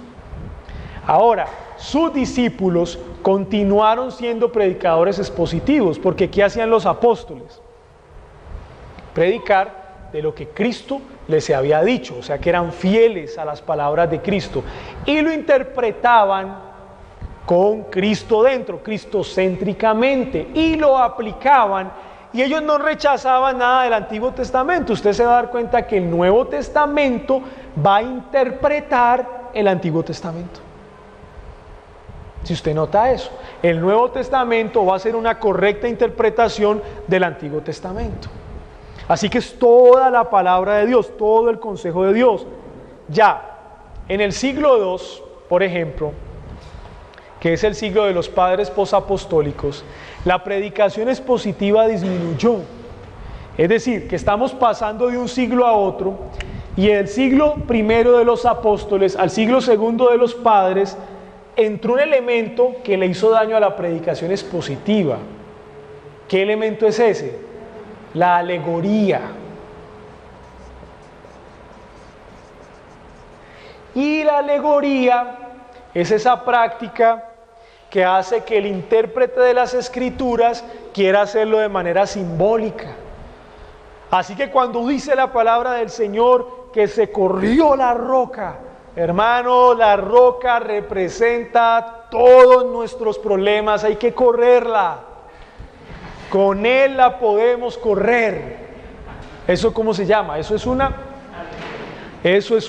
Ahora, sus discípulos continuaron siendo predicadores expositivos, porque ¿qué hacían los apóstoles? Predicar de lo que Cristo les había dicho, o sea que eran fieles a las palabras de Cristo y lo interpretaban con Cristo dentro, cristocéntricamente, y lo aplicaban, y ellos no rechazaban nada del Antiguo Testamento. Usted se va a dar cuenta que el Nuevo Testamento va a interpretar el Antiguo Testamento. Si usted nota eso, el Nuevo Testamento va a ser una correcta interpretación del Antiguo Testamento. Así que es toda la palabra de Dios, todo el consejo de Dios. Ya, en el siglo II, por ejemplo, que es el siglo de los padres posapostólicos, la predicación expositiva disminuyó. Es decir, que estamos pasando de un siglo a otro, y del siglo primero de los apóstoles al siglo segundo de los padres, entró un elemento que le hizo daño a la predicación expositiva. ¿Qué elemento es ese? La alegoría. Y la alegoría es esa práctica que hace que el intérprete de las Escrituras quiera hacerlo de manera simbólica. Así que cuando dice la palabra del Señor que se corrió la roca, hermano, la roca representa todos nuestros problemas, hay que correrla. Con Él la podemos correr. ¿Eso cómo se llama? Eso es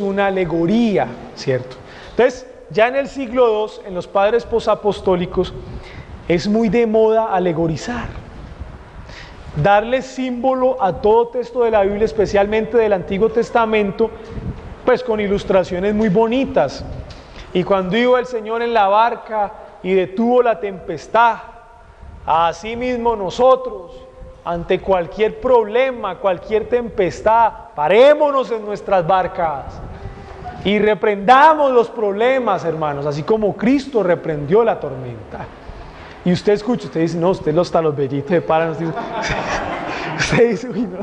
una alegoría, ¿cierto? Entonces, ya en el siglo II, en los padres posapostólicos, es muy de moda alegorizar. Darle símbolo a todo texto de la Biblia, especialmente del Antiguo Testamento, pues con ilustraciones muy bonitas. Y cuando iba el Señor en la barca y detuvo la tempestad, así mismo nosotros, ante cualquier problema, cualquier tempestad, parémonos en nuestras barcas y reprendamos los problemas, hermanos, así como Cristo reprendió la tormenta. Y usted escucha, usted dice, no, usted hasta los vellitos se paran. Usted dice, uy, no,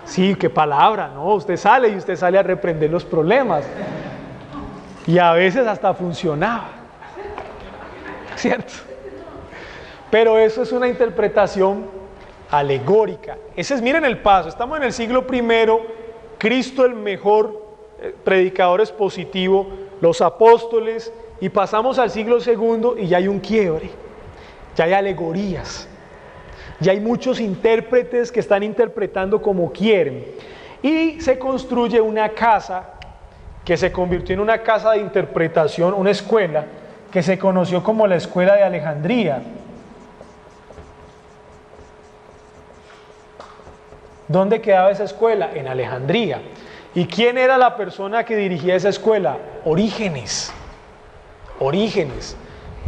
sí, qué palabra, no, usted sale a reprender los problemas. Y a veces hasta funcionaba, ¿cierto? Pero eso es una interpretación alegórica. Miren el paso, estamos en el siglo I, Cristo el mejor predicador expositivo, los apóstoles, y pasamos al siglo II y ya hay un quiebre, ya hay alegorías, ya hay muchos intérpretes que están interpretando como quieren, y se construye una casa que se convirtió en una casa de interpretación, una escuela que se conoció como la Escuela de Alejandría. ¿Dónde quedaba esa escuela? En Alejandría. ¿Y quién era la persona que dirigía esa escuela? Orígenes. Orígenes.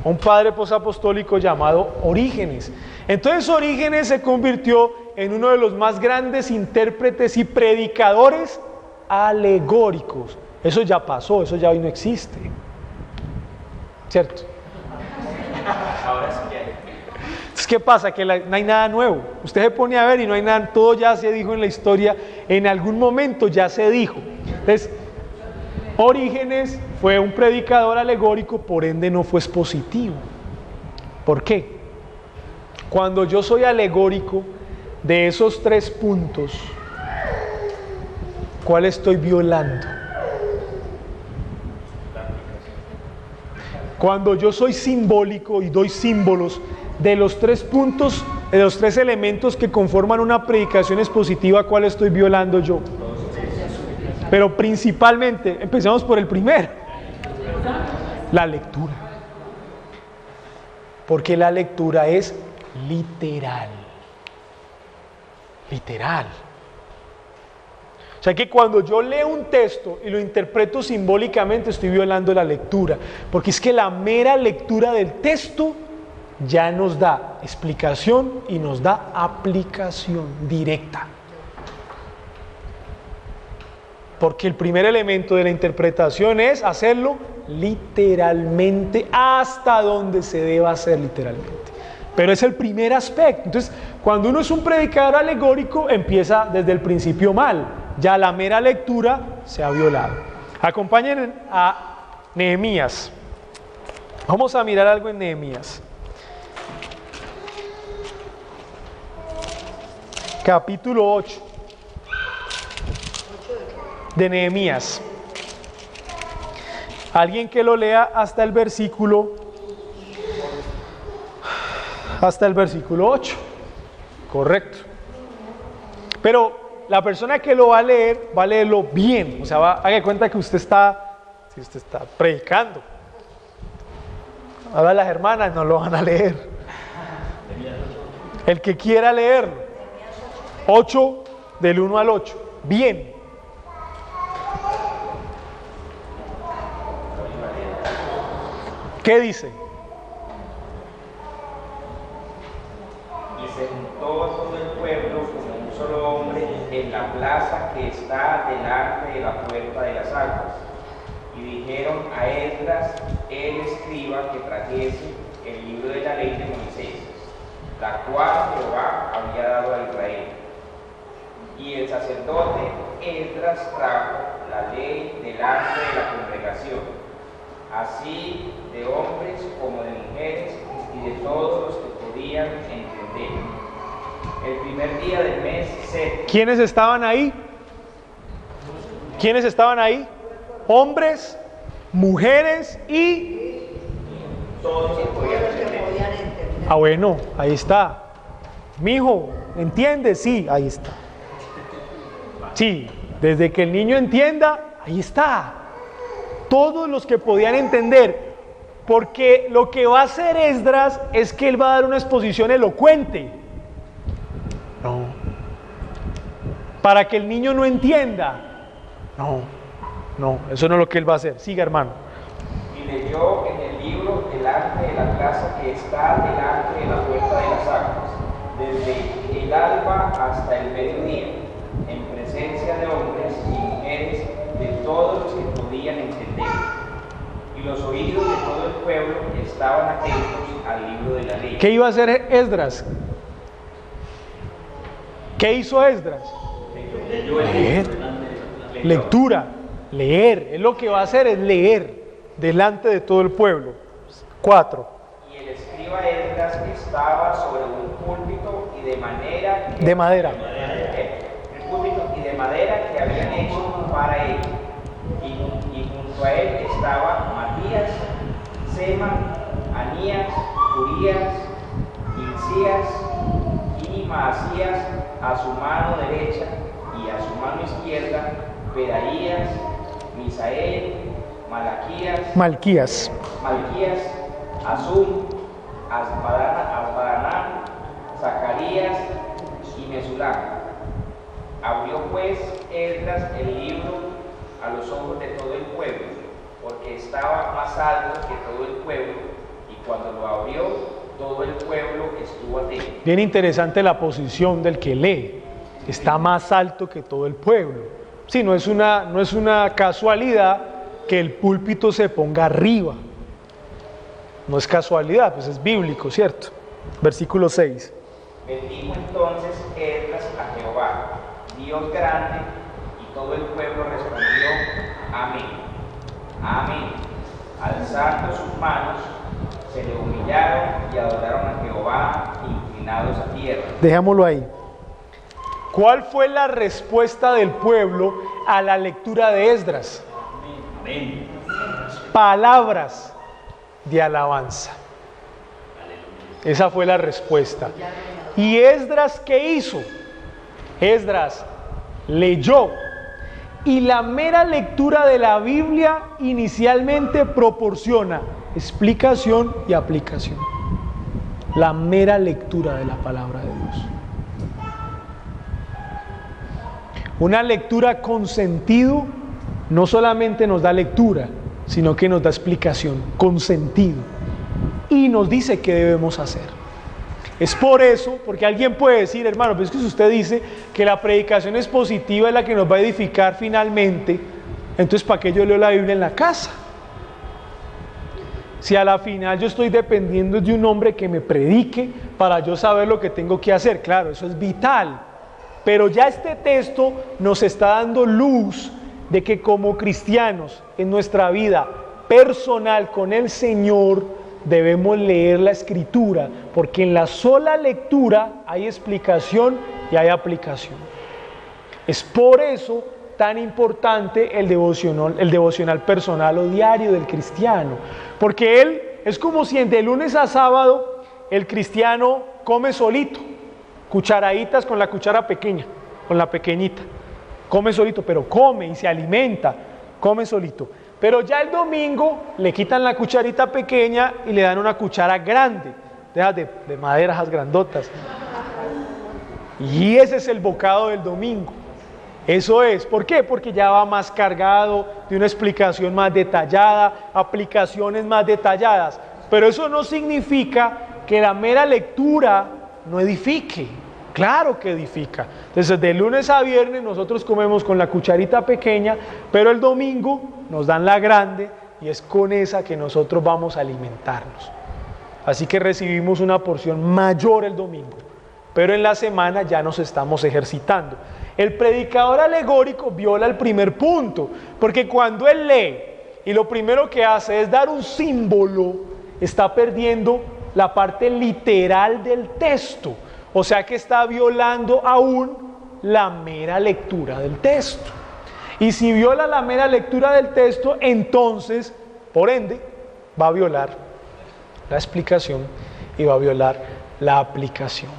Un padre posapostólico llamado Orígenes. Entonces Orígenes se convirtió en uno de los más grandes intérpretes y predicadores alegóricos. Eso ya pasó, eso ya hoy no existe. ¿Cierto? Ahora sí que hay. Entonces, ¿qué pasa? Que no hay nada nuevo. Usted se pone a ver y no hay nada, todo ya se dijo en la historia, en algún momento ya se dijo. Entonces, Orígenes fue un predicador alegórico, por ende no fue expositivo. ¿Por qué? Cuando yo soy alegórico de esos 3 puntos, ¿cuál estoy violando? Cuando yo soy simbólico y doy símbolos de los 3 puntos, de los 3 elementos que conforman una predicación expositiva, ¿cuál estoy violando yo? Pero principalmente, empecemos por el primero, la lectura. Porque la lectura es literal. Literal. O sea que cuando yo leo un texto y lo interpreto simbólicamente, estoy violando la lectura. Porque es que la mera lectura del texto ya nos da explicación y nos da aplicación directa. Porque el primer elemento de la interpretación es hacerlo literalmente, hasta donde se deba hacer literalmente. Pero es el primer aspecto. Entonces, cuando uno es un predicador alegórico, empieza desde el principio mal. Ya la mera lectura se ha violado. Acompáñenme a Nehemías. Vamos a mirar algo en Nehemías. Capítulo 8 de Nehemías. Alguien que lo lea hasta el versículo 8. Correcto. Pero la persona que lo va a leerlo bien. O sea, haga de cuenta que usted está predicando. Ahora las hermanas no lo van a leer. El que quiera leerlo. 8 del 1 al 8. Bien. ¿Qué dice? Y se juntó todo el pueblo como un solo hombre en la plaza que está delante de la puerta de las aguas. Y dijeron a Esdras, el escriba, que trajese el libro de la ley de Moisés, la cual Jehová había dado a Israel. Y el sacerdote Esdras trajo la ley delante de la congregación, así de hombres como de mujeres y de todos los que podían entender. El primer día del mes séptimo. ¿Quiénes estaban ahí? ¿Quiénes estaban ahí? Hombres, mujeres y Todos los que podían entender. Ah, bueno, ahí está. Mijo, ¿entiende? Sí, ahí está. Sí, desde que el niño entienda, ahí está. Todos los que podían entender, porque lo que va a hacer Esdras es que él va a dar una exposición elocuente. No. Para que el niño no entienda. No, eso no es lo que él va a hacer. Siga, hermano. Y leyó en el libro delante de la plaza que está delante de la puerta de las aguas, desde el alba hasta el mediodía, en presencia de hombres y mujeres, de todos los que podían entender. Y los oídos de todo el pueblo estaban atentos al libro de la ley. ¿Qué iba a hacer Esdras? ¿Qué hizo Esdras? Leer. Lectura, leer. Él lo que va a hacer es leer delante de todo el pueblo. 4. Y el escriba Esdras estaba sobre un púlpito y de madera. El púlpito y de madera que habían hecho para él. Y junto a él estaba Matías, Sema, Anías, Urías, Hilcías y Maasías a su mano derecha y a su mano izquierda, Pedaías, Misael, Malquías, Azum, Asbadanán, Zacarías y Mesulam. Abrió pues Esdras el libro a los ojos de todo el pueblo, porque estaba más alto que todo el pueblo, y cuando lo abrió, todo el pueblo estuvo atento. Bien interesante la posición del que lee. Está más alto que todo el pueblo. Sí, no es una casualidad que el púlpito se ponga arriba. No es casualidad, pues es bíblico, ¿cierto? Versículo 6. Bendijo entonces Esdras a Jehová, Dios grande, y todo el pueblo respondió, amén, amén. Alzando sus manos, se le humillaron y adoraron a Jehová, inclinados a tierra. Dejémoslo ahí. ¿Cuál fue la respuesta del pueblo a la lectura de Esdras? Amén. Palabras. de alabanza. Esa fue la respuesta. ¿Y Esdras qué hizo? Esdras leyó. Y la mera lectura de la Biblia inicialmente proporciona explicación y aplicación. La mera lectura de la palabra de Dios. Una lectura con sentido no solamente nos da lectura, sino que nos da explicación, con sentido. Y nos dice qué debemos hacer. Es por eso, porque alguien puede decir, hermano, pero es que si usted dice que la predicación expositiva es la que nos va a edificar finalmente, entonces ¿para qué yo leo la Biblia en la casa? Si a la final yo estoy dependiendo de un hombre que me predique para yo saber lo que tengo que hacer, claro, eso es vital. Pero ya este texto nos está dando luz de que como cristianos en nuestra vida personal con el Señor debemos leer la Escritura, porque en la sola lectura hay explicación y hay aplicación. Es por eso tan importante el devocional personal o diario del cristiano, porque él es como si de lunes a sábado el cristiano come solito, cucharaditas con la cuchara pequeña, con la pequeñita, come solito, pero come y se alimenta, come solito. Pero ya el domingo le quitan la cucharita pequeña y le dan una cuchara grande, de madera, esas grandotas. Y ese es el bocado del domingo. Eso es, ¿por qué? Porque ya va más cargado de una explicación más detallada, aplicaciones más detalladas. Pero eso no significa que la mera lectura no edifique. Claro que edifica. Entonces, de lunes a viernes nosotros comemos con la cucharita pequeña, pero el domingo nos dan la grande y es con esa que nosotros vamos a alimentarnos. Así que recibimos una porción mayor el domingo, pero en la semana ya nos estamos ejercitando. El predicador alegórico viola el primer punto, porque cuando él lee y lo primero que hace es dar un símbolo, está perdiendo la parte literal del texto. O sea que está violando aún la mera lectura del texto. Y si viola la mera lectura del texto, entonces, por ende, va a violar la explicación y va a violar la aplicación.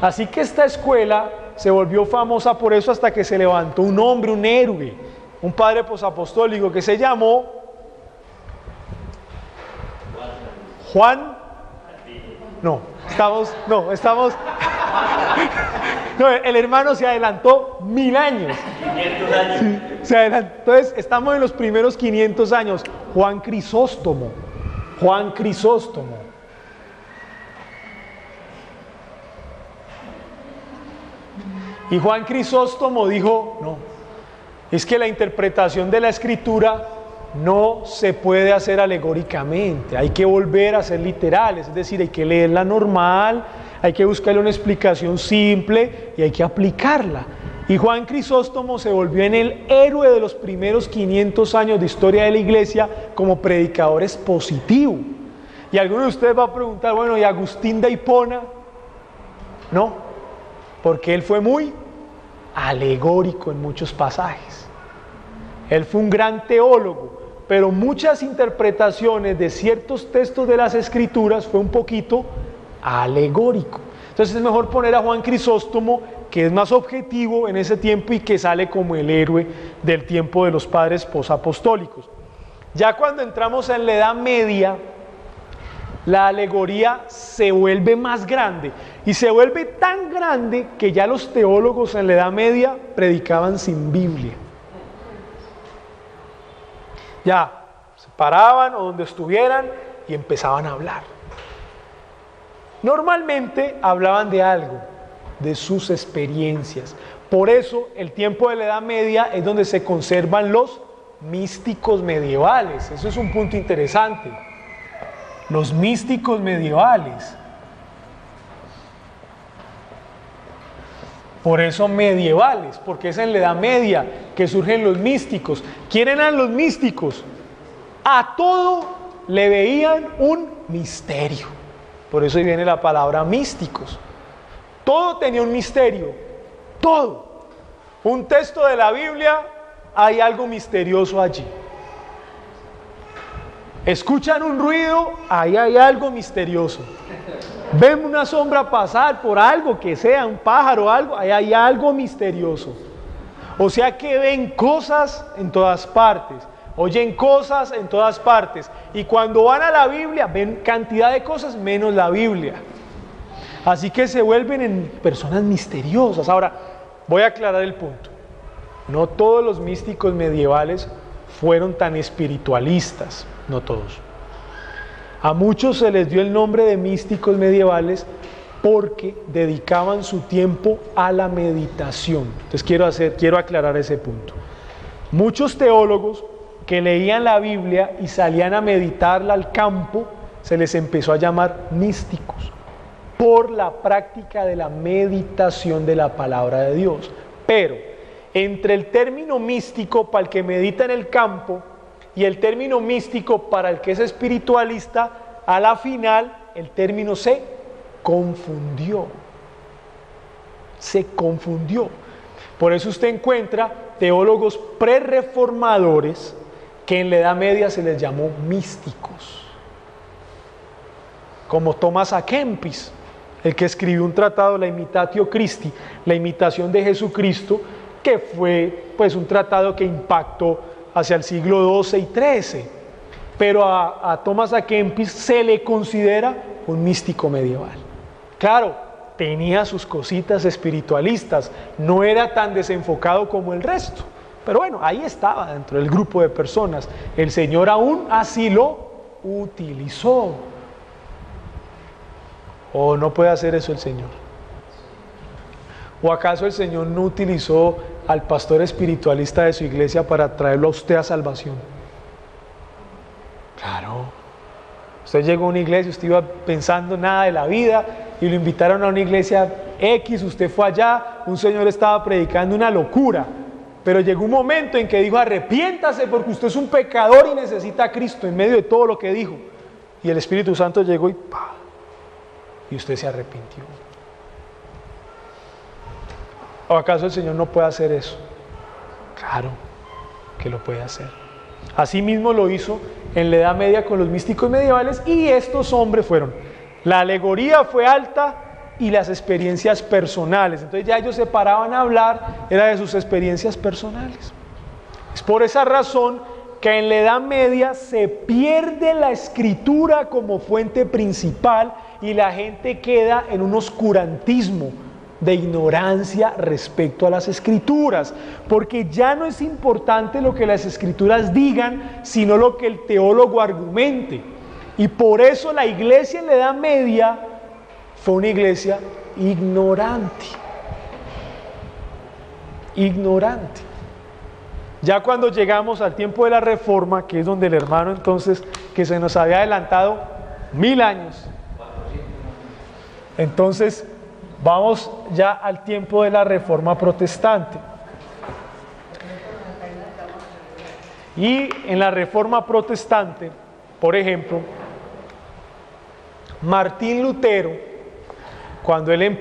Así que esta escuela se volvió famosa por eso hasta que se levantó un hombre, un héroe, un padre posapostólico que se llamó Juan. No, el hermano se adelantó 1000 años. 500 años. Sí, se adelantó. Entonces, estamos en los primeros 500 años. Juan Crisóstomo. Y Juan Crisóstomo dijo, no, es que la interpretación de la Escritura no se puede hacer alegóricamente, hay que volver a ser literales, es decir, hay que leerla normal, hay que buscarle una explicación simple y hay que aplicarla. Y Juan Crisóstomo se volvió en el héroe de los primeros 500 años de historia de la iglesia como predicador expositivo. Y alguno de ustedes va a preguntar, bueno, ¿y Agustín de Hipona? No, porque él fue muy alegórico en muchos pasajes. Él fue un gran teólogo, pero muchas interpretaciones de ciertos textos de las Escrituras fue un poquito alegórico. Entonces es mejor poner a Juan Crisóstomo, que es más objetivo en ese tiempo y que sale como el héroe del tiempo de los padres posapostólicos. Ya cuando entramos en la Edad Media, la alegoría se vuelve más grande y se vuelve tan grande que ya los teólogos en la Edad Media predicaban sin Biblia. Ya se paraban o donde estuvieran y empezaban a hablar. Normalmente hablaban de algo, de sus experiencias. Por eso el tiempo de la Edad Media es donde se conservan los místicos medievales. Eso es un punto interesante. Los místicos medievales. Por eso medievales, porque es en la Edad Media que surgen los místicos. ¿Quién eran los místicos? A todo le veían un misterio. Por eso ahí viene la palabra místicos. Todo tenía un misterio, todo. Un texto de la Biblia, hay algo misterioso allí. Escuchan un ruido, ahí hay algo misterioso. Ven una sombra pasar por algo que sea, un pájaro o algo, ahí hay algo misterioso. O sea que ven cosas en todas partes, oyen cosas en todas partes. Y cuando van a la Biblia, ven cantidad de cosas menos la Biblia. Así que se vuelven en personas misteriosas. Ahora, voy a aclarar el punto. No todos los místicos medievales fueron tan espiritualistas, no todos. A muchos se les dio el nombre de místicos medievales porque dedicaban su tiempo a la meditación. Entonces quiero aclarar ese punto. Muchos teólogos que leían la Biblia y salían a meditarla al campo, se les empezó a llamar místicos por la práctica de la meditación de la palabra de Dios. Pero entre el término místico para el que medita en el campo y el término místico para el que es espiritualista, a la final el término se confundió. Se confundió. Por eso usted encuentra teólogos prerreformadores que en la Edad Media se les llamó místicos, como Thomas à Kempis, el que escribió un tratado, la Imitatio Christi, la imitación de Jesucristo, que fue pues un tratado que impactó hacia el siglo XII y XIII. Pero a Thomas à Kempis se le considera un místico medieval. Claro, tenía sus cositas espiritualistas, no era tan desenfocado como el resto, pero bueno, ahí estaba dentro del grupo de personas. El Señor aún así lo utilizó. ¿O no puede hacer eso el Señor? ¿O acaso el Señor no utilizó al pastor espiritualista de su iglesia para traerlo a usted a salvación? Claro. Usted llegó a una iglesia, usted iba pensando nada de la vida y lo invitaron a una iglesia X, usted fue allá, un señor estaba predicando una locura, pero llegó un momento en que dijo: arrepiéntase porque usted es un pecador y necesita a Cristo, en medio de todo lo que dijo. Y el Espíritu Santo llegó y ¡pah! Y usted se arrepintió. ¿O acaso el Señor no puede hacer eso? Claro que lo puede hacer. Así mismo lo hizo en la Edad Media con los místicos medievales, y estos hombres fueron, la alegoría fue alta y las experiencias personales. Entonces ya ellos se paraban a hablar, era de sus experiencias personales. Es por esa razón que en la Edad Media se pierde la escritura como fuente principal y la gente queda en un oscurantismo de ignorancia respecto a las escrituras, porque ya no es importante lo que las escrituras digan, sino lo que el teólogo argumente. Y por eso la iglesia en la Edad Media fue una iglesia ignorante. Ignorante. Ya cuando llegamos al tiempo de la Reforma, que es donde el hermano entonces, que se nos había adelantado 1000 años, entonces vamos ya al tiempo de la Reforma Protestante. Y en la Reforma Protestante, por ejemplo, Martín Lutero, cuando él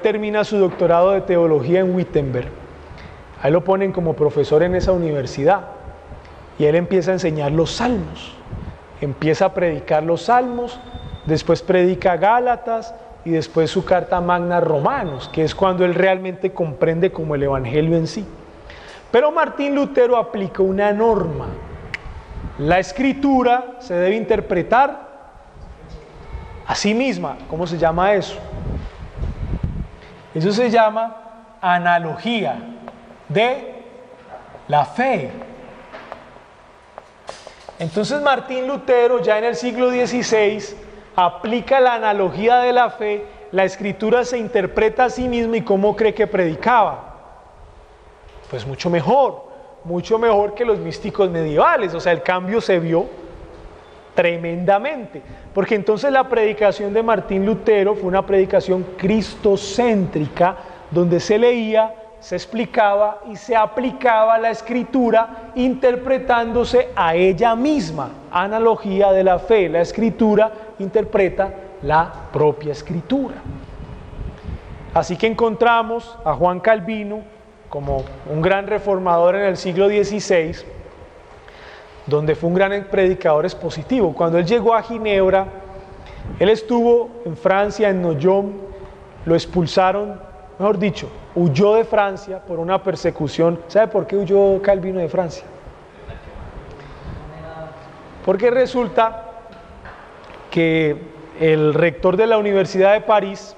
termina su doctorado de teología en Wittenberg, ahí lo ponen como profesor en esa universidad, y él empieza a enseñar los salmos, empieza a predicar los salmos, después predica Gálatas, y después su carta magna a Romanos, que es cuando él realmente comprende como el evangelio en sí. Pero Martín Lutero aplicó una norma: la escritura se debe interpretar a sí misma. ¿Cómo se llama eso? Eso se llama analogía de la fe. Entonces Martín Lutero, ya en el siglo XVI, aplica la analogía de la fe. La escritura se interpreta a sí misma. ¿Y cómo cree que predicaba? Pues mucho mejor que los místicos medievales. O sea, el cambio se vio tremendamente, porque entonces la predicación de Martín Lutero fue una predicación cristocéntrica, donde se leía, se explicaba y se aplicaba la escritura interpretándose a ella misma. Analogía de la fe. La escritura interpreta la propia escritura. Así que encontramos a Juan Calvino como un gran reformador en el siglo XVI, donde fue un gran predicador expositivo. Cuando él llegó a Ginebra, él estuvo en Francia, en Noyon, lo expulsaron, mejor dicho, huyó de Francia por una persecución. ¿Sabe por qué huyó Calvino de Francia? Porque resulta que el rector de la Universidad de París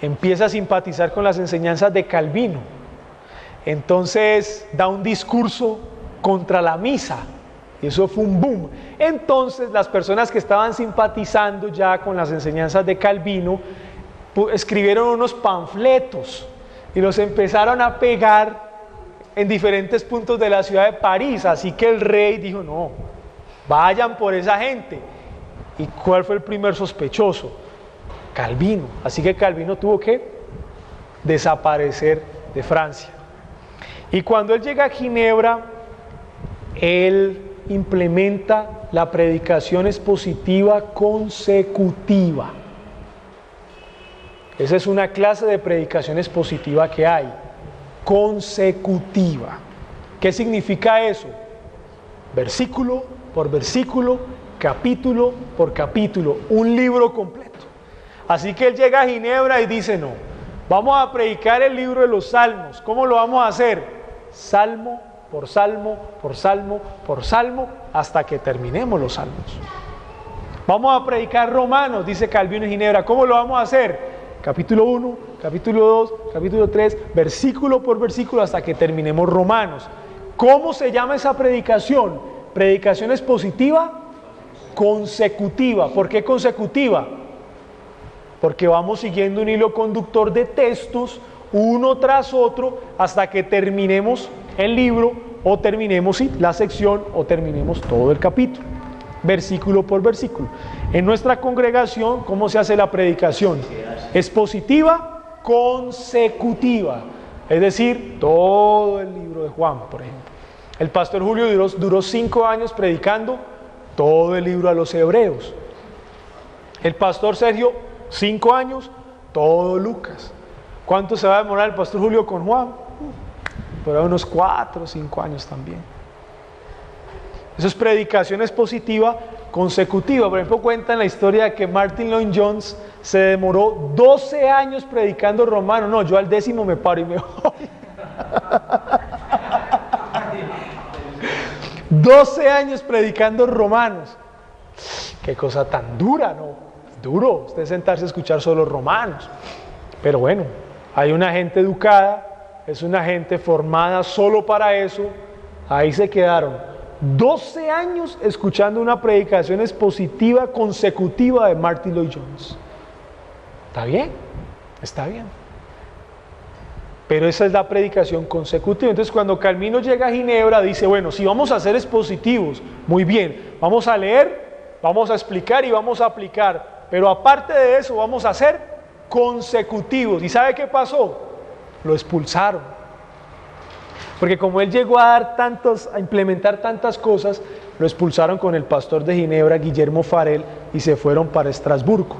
empieza a simpatizar con las enseñanzas de Calvino. Entonces da un discurso contra la misa, y eso fue un boom. Entonces las personas que estaban simpatizando ya con las enseñanzas de Calvino escribieron unos panfletos y los empezaron a pegar en diferentes puntos de la ciudad de París. Así que el rey dijo: no, vayan por esa gente. ¿Y cuál fue el primer sospechoso? Calvino. Así que Calvino tuvo que desaparecer de Francia. Y cuando él llega a Ginebra, él implementa la predicación expositiva consecutiva. Esa es una clase de predicación expositiva que hay, consecutiva. ¿Qué significa eso? Versículo por versículo, capítulo por capítulo, un libro completo. Así que él llega a Ginebra y dice: no, vamos a predicar el libro de los Salmos. ¿Cómo lo vamos a hacer? Salmo por salmo, por salmo, por salmo, hasta que terminemos los salmos. Vamos a predicar Romanos, dice Calvino en Ginebra. ¿Cómo lo vamos a hacer? Capítulo 1, capítulo 2, capítulo 3, versículo por versículo, hasta que terminemos Romanos. ¿Cómo se llama esa predicación? Predicación expositiva consecutiva. ¿Por qué consecutiva? Porque vamos siguiendo un hilo conductor de textos, uno tras otro, hasta que terminemos el libro, o terminemos la sección, o terminemos todo el capítulo, versículo por versículo. En nuestra congregación, ¿cómo se hace la predicación? Expositiva consecutiva, es decir, todo el libro de Juan, por ejemplo. El pastor Julio duró 5 años predicando todo el libro a los hebreos. El pastor Sergio, 5 años, todo Lucas. ¿Cuánto se va a demorar el pastor Julio con Juan? Por ahí unos 4 o 5 años también. Eso es predicación expositiva consecutiva. Por ejemplo, cuentan la historia de que Martin Lloyd-Jones se demoró 12 años predicando Romanos. No, yo al 10º me paro y me voy. 12 años predicando Romanos. Qué cosa tan dura, ¿no? Duro usted sentarse a escuchar solo Romanos. Pero bueno, hay una gente educada, es una gente formada solo para eso. Ahí se quedaron 12 años escuchando una predicación expositiva consecutiva de Martin Lloyd-Jones. ¿Está bien? Está bien. Pero esa es la predicación consecutiva. Entonces, cuando Calvino llega a Ginebra, dice: bueno, si vamos a ser expositivos, muy bien, vamos a leer, vamos a explicar y vamos a aplicar. Pero aparte de eso, vamos a ser consecutivos. ¿Y sabe qué pasó? Lo expulsaron. Porque como él llegó a implementar tantas cosas, lo expulsaron con el pastor de Ginebra, Guillermo Farel, y se fueron para Estrasburgo.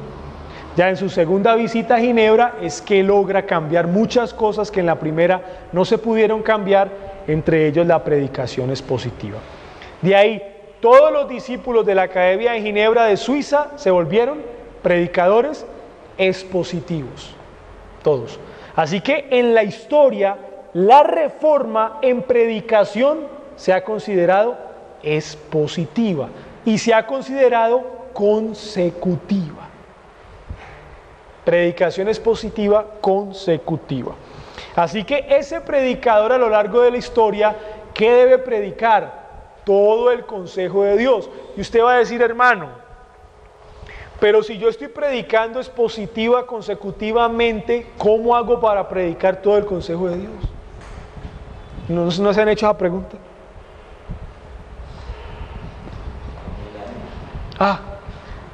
Ya en su segunda visita a Ginebra es que logra cambiar muchas cosas que en la primera no se pudieron cambiar, entre ellos la predicación expositiva. De ahí, todos los discípulos de la Academia de Ginebra de Suiza se volvieron predicadores expositivos. Todos. Así que en la historia, la reforma en predicación se ha considerado expositiva y se ha considerado consecutiva. Predicación expositiva consecutiva. Así que ese predicador a lo largo de la historia, ¿qué debe predicar? Todo el consejo de Dios. Y usted va a decir: hermano, pero si yo estoy predicando expositiva consecutivamente, ¿cómo hago para predicar todo el consejo de Dios? ¿No se han hecho esa pregunta?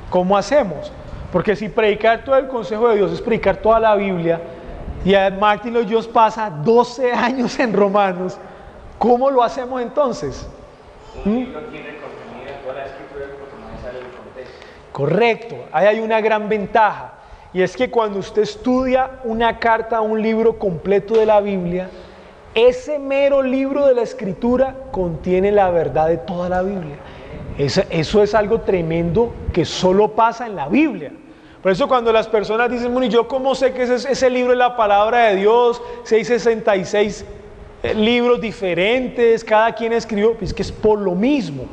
¿Cómo hacemos? Porque si predicar todo el consejo de Dios es predicar toda la Biblia, y a Martin Lloyd-Jones pasa 12 años en Romanos, ¿cómo lo hacemos entonces? Un libro tiene contenido en toda la escritura porque no sale del contexto. Correcto, ahí hay una gran ventaja, y es que cuando usted estudia una carta, un libro completo de la Biblia, Ese mero libro de la Escritura contiene la verdad de toda la Biblia. Eso es algo tremendo que solo pasa en la Biblia. Por eso cuando las personas dicen, bueno, ¿y yo cómo sé que ese libro es la palabra de Dios? 666 libros diferentes, cada quien escribió, pues que es por lo mismo.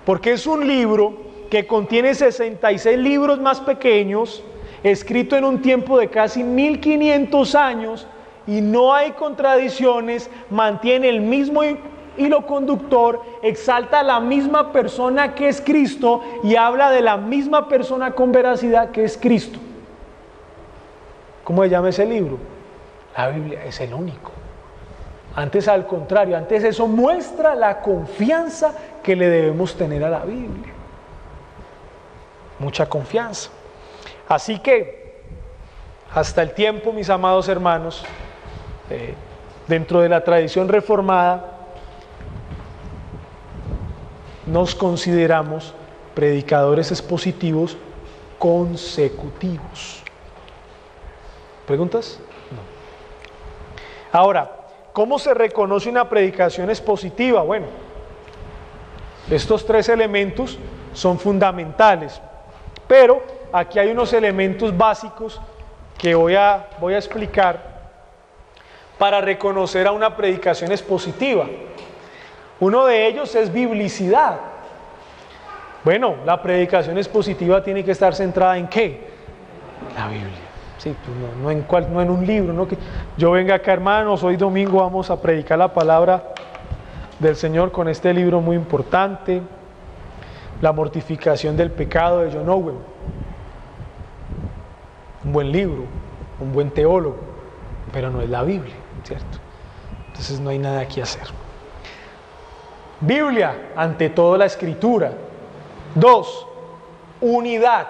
Porque es un libro que contiene 66 libros más pequeños, escrito en un tiempo de casi 1500 años, y no hay contradicciones, mantiene el mismo hilo conductor, exalta a la misma persona que es Cristo y habla de la misma persona con veracidad que es Cristo. ¿Cómo se llama ese libro? La Biblia es el único. Antes, al contrario, antes eso muestra la confianza que le debemos tener a la Biblia. Mucha confianza. Así que, hasta el tiempo, mis amados hermanos, dentro de la tradición reformada, nos consideramos predicadores expositivos consecutivos. ¿Preguntas? No. Ahora, ¿cómo se reconoce una predicación expositiva? Bueno, estos tres elementos son fundamentales, pero aquí hay unos elementos básicos que voy a explicar para reconocer a una predicación expositiva. Uno de ellos es biblicidad. Bueno, la predicación expositiva tiene que estar centrada ¿en qué? La Biblia. Sí, no en un libro, no que yo venga acá, hermanos, hoy domingo vamos a predicar la palabra del Señor con este libro muy importante, La mortificación del pecado de John Owen. Un buen libro, un buen teólogo, pero no es la Biblia, ¿cierto? Entonces no hay nada que hacer. Biblia, ante todo la Escritura. 2, unidad.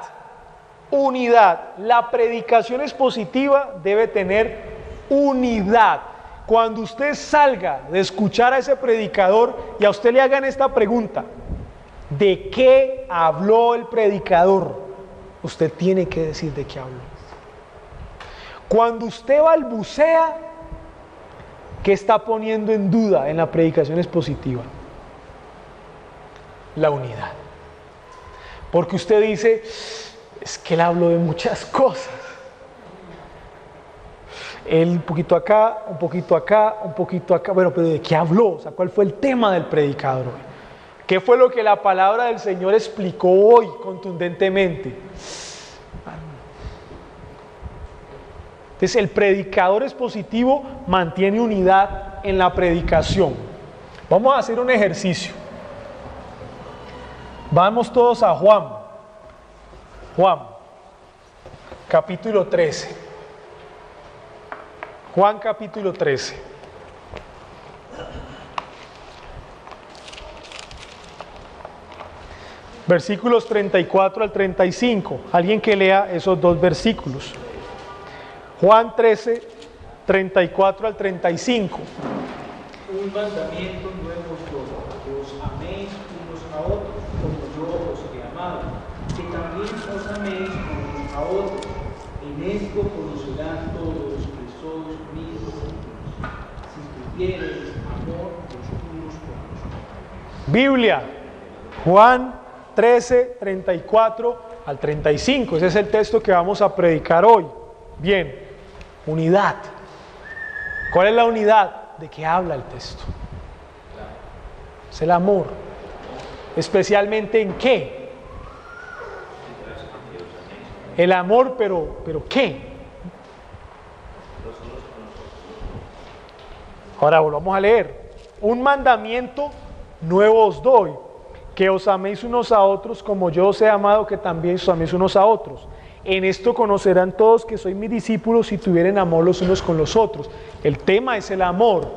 Unidad. La predicación expositiva debe tener unidad. Cuando usted salga de escuchar a ese predicador y a usted le hagan esta pregunta, ¿de qué habló el predicador? Usted tiene que decir de qué habló. Cuando usted balbucea, ¿qué está poniendo en duda en la predicación expositiva? La unidad. Porque usted dice, es que él habló de muchas cosas. Él un poquito acá, un poquito acá, un poquito acá. Bueno, pero ¿de qué habló? O sea, ¿cuál fue el tema del predicador hoy? ¿Qué fue lo que la palabra del Señor explicó hoy contundentemente? Entonces, el predicador expositivo mantiene unidad en la predicación. Vamos a hacer un ejercicio. Vamos todos a Juan, capítulo 13. Juan capítulo 13. Versículos 34 al 35. Alguien que lea esos dos versículos. Juan 13, 34 al 35. Un mandamiento nuevo os doy, que os améis unos a otros, como yo os he amado, que también os améis unos a otros. En esto conocerán todos que sois mis discípulos, si tuviereis amor los unos por los otros. Biblia, Juan 13, 34 al 35. Ese es el texto que vamos a predicar hoy. Bien, unidad. ¿Cuál es la unidad? ¿De qué habla el texto? Es el amor. ¿Especialmente en qué? El amor, pero ¿qué? Ahora volvamos a leer. Un mandamiento nuevo os doy, que os améis unos a otros como yo os he amado, que también os améis unos a otros. En esto conocerán todos que sois mis discípulos si tuvieren amor los unos con los otros. El tema es el amor,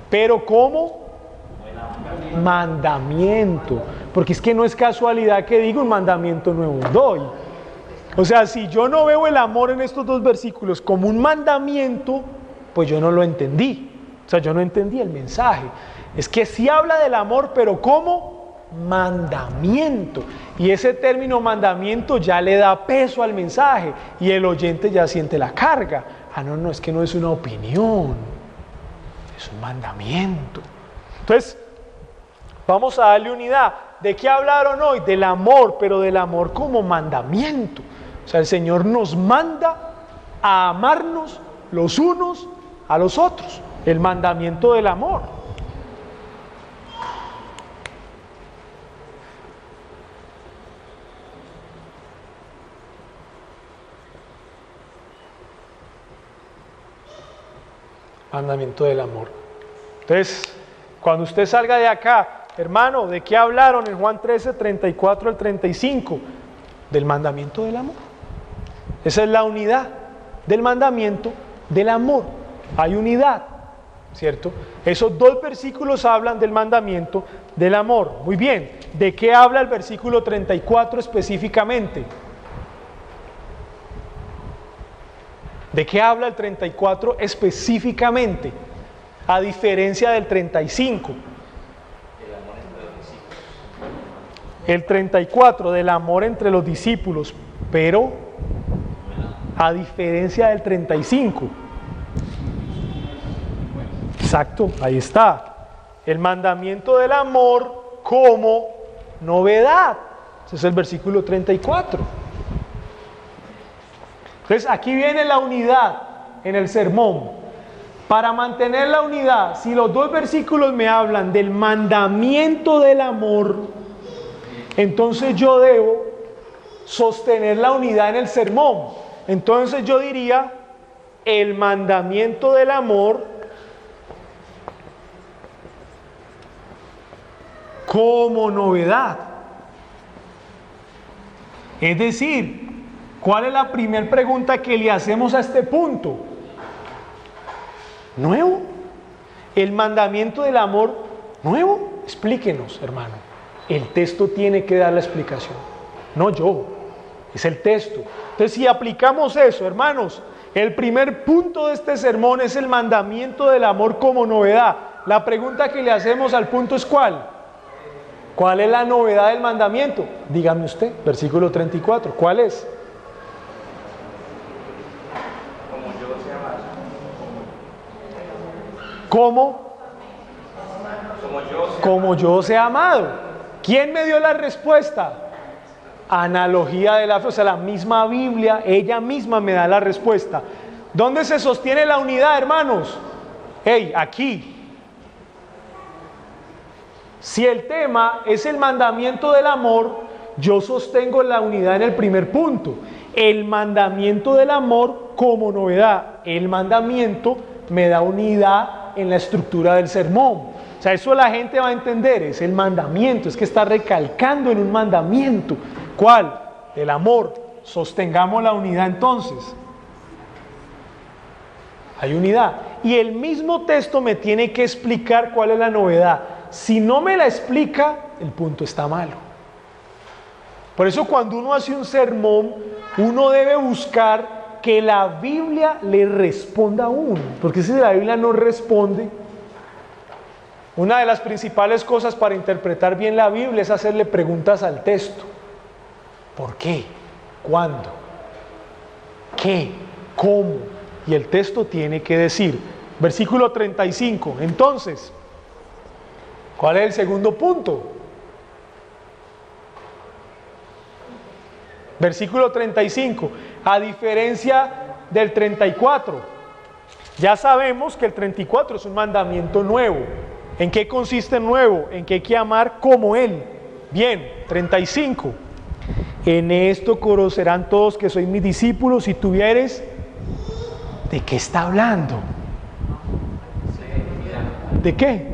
pero ¿cómo? Mandamiento. Porque es que no es casualidad que diga un mandamiento nuevo os doy. O sea, si yo no veo el amor en estos dos versículos como un mandamiento, pues yo no lo entendí. O sea, yo no entendí el mensaje. Es que sí habla del amor, pero ¿cómo? Mandamiento. Y ese término mandamiento ya le da peso al mensaje y el oyente ya siente la carga. No, es que no es una opinión, Es un mandamiento. Entonces, vamos a darle unidad. ¿De qué hablaron hoy? Del amor, pero del amor como mandamiento. O sea, el Señor nos manda a amarnos los unos a los otros. El mandamiento del amor. Mandamiento del amor. Entonces, cuando usted salga de acá, hermano, ¿de qué hablaron en Juan 13, 34 al 35? Del mandamiento del amor. Esa es la unidad del mandamiento del amor. Hay unidad, ¿cierto? Esos dos versículos hablan del mandamiento del amor. Muy bien, ¿de qué habla el versículo 34 específicamente? ¿De qué habla el 34 específicamente? A diferencia del 35. El 34 del amor entre los discípulos, pero a diferencia del 35. Exacto, ahí está. El mandamiento del amor como novedad. Ese es el versículo 34. Entonces aquí viene la unidad en el sermón. Para mantener la unidad, si los dos versículos me hablan del mandamiento del amor, entonces yo debo sostener la unidad en el sermón. Entonces yo diría, el mandamiento del amor como novedad. Es decir, ¿cuál es la primera pregunta que le hacemos a este punto? ¿Nuevo? ¿El mandamiento del amor nuevo? Explíquenos, hermano. El texto tiene que dar la explicación, no yo, es el texto. Entonces, si aplicamos eso, hermanos, el primer punto de este sermón es el mandamiento del amor como novedad. La pregunta que le hacemos al punto es ¿cuál? ¿Cuál es la novedad del mandamiento? Dígame usted, versículo 34, ¿cuál es? ¿Cómo? Como yo sea amado. ¿Quién me dio la respuesta? Analogía de la fe, o sea, la misma Biblia, ella misma me da la respuesta. ¿Dónde se sostiene la unidad, hermanos? Aquí. Si el tema es el mandamiento del amor, yo sostengo la unidad en el primer punto. El mandamiento del amor como novedad. El mandamiento me da unidad en la estructura del sermón. O sea, eso la gente va a entender, es el mandamiento, es que está recalcando en un mandamiento. ¿Cuál? El amor. Sostengamos la unidad entonces. Hay unidad. Y el mismo texto me tiene que explicar cuál es la novedad. Si no me la explica, el punto está malo. Por eso cuando uno hace un sermón, uno debe buscar que la Biblia le responda a uno. Porque si la Biblia no responde, una de las principales cosas para interpretar bien la Biblia es hacerle preguntas al texto. ¿Por qué? ¿Cuándo? ¿Qué? ¿Cómo? Y el texto tiene que decir. Versículo 35. Entonces, ¿cuál es el segundo punto? Versículo 35. A diferencia del 34. Ya sabemos que el 34 es un mandamiento nuevo. ¿En qué consiste el nuevo? En que hay que amar como Él. Bien, 35. En esto conocerán todos que sois mis discípulos si tuvieres... ¿De qué está hablando? ¿De qué?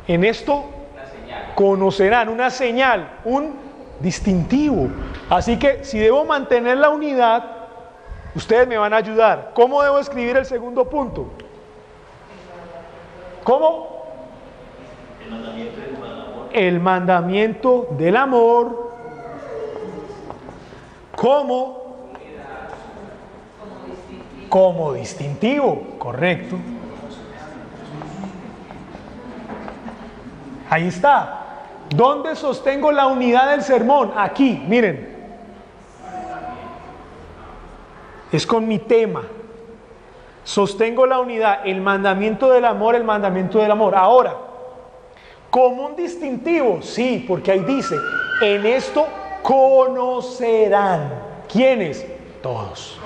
En esto conocerán, una señal, un distintivo. Así que si debo mantener la unidad, ustedes me van a ayudar. ¿Cómo debo escribir el segundo punto? ¿Cómo? El mandamiento del amor. ¿Cómo? Como distintivo, correcto. Ahí está. ¿Dónde sostengo la unidad del sermón? Aquí, miren. Es con mi tema. Sostengo la unidad, el mandamiento del amor, el mandamiento del amor. Ahora, como un distintivo, sí, porque ahí dice, en esto conocerán. ¿Quiénes? Todos.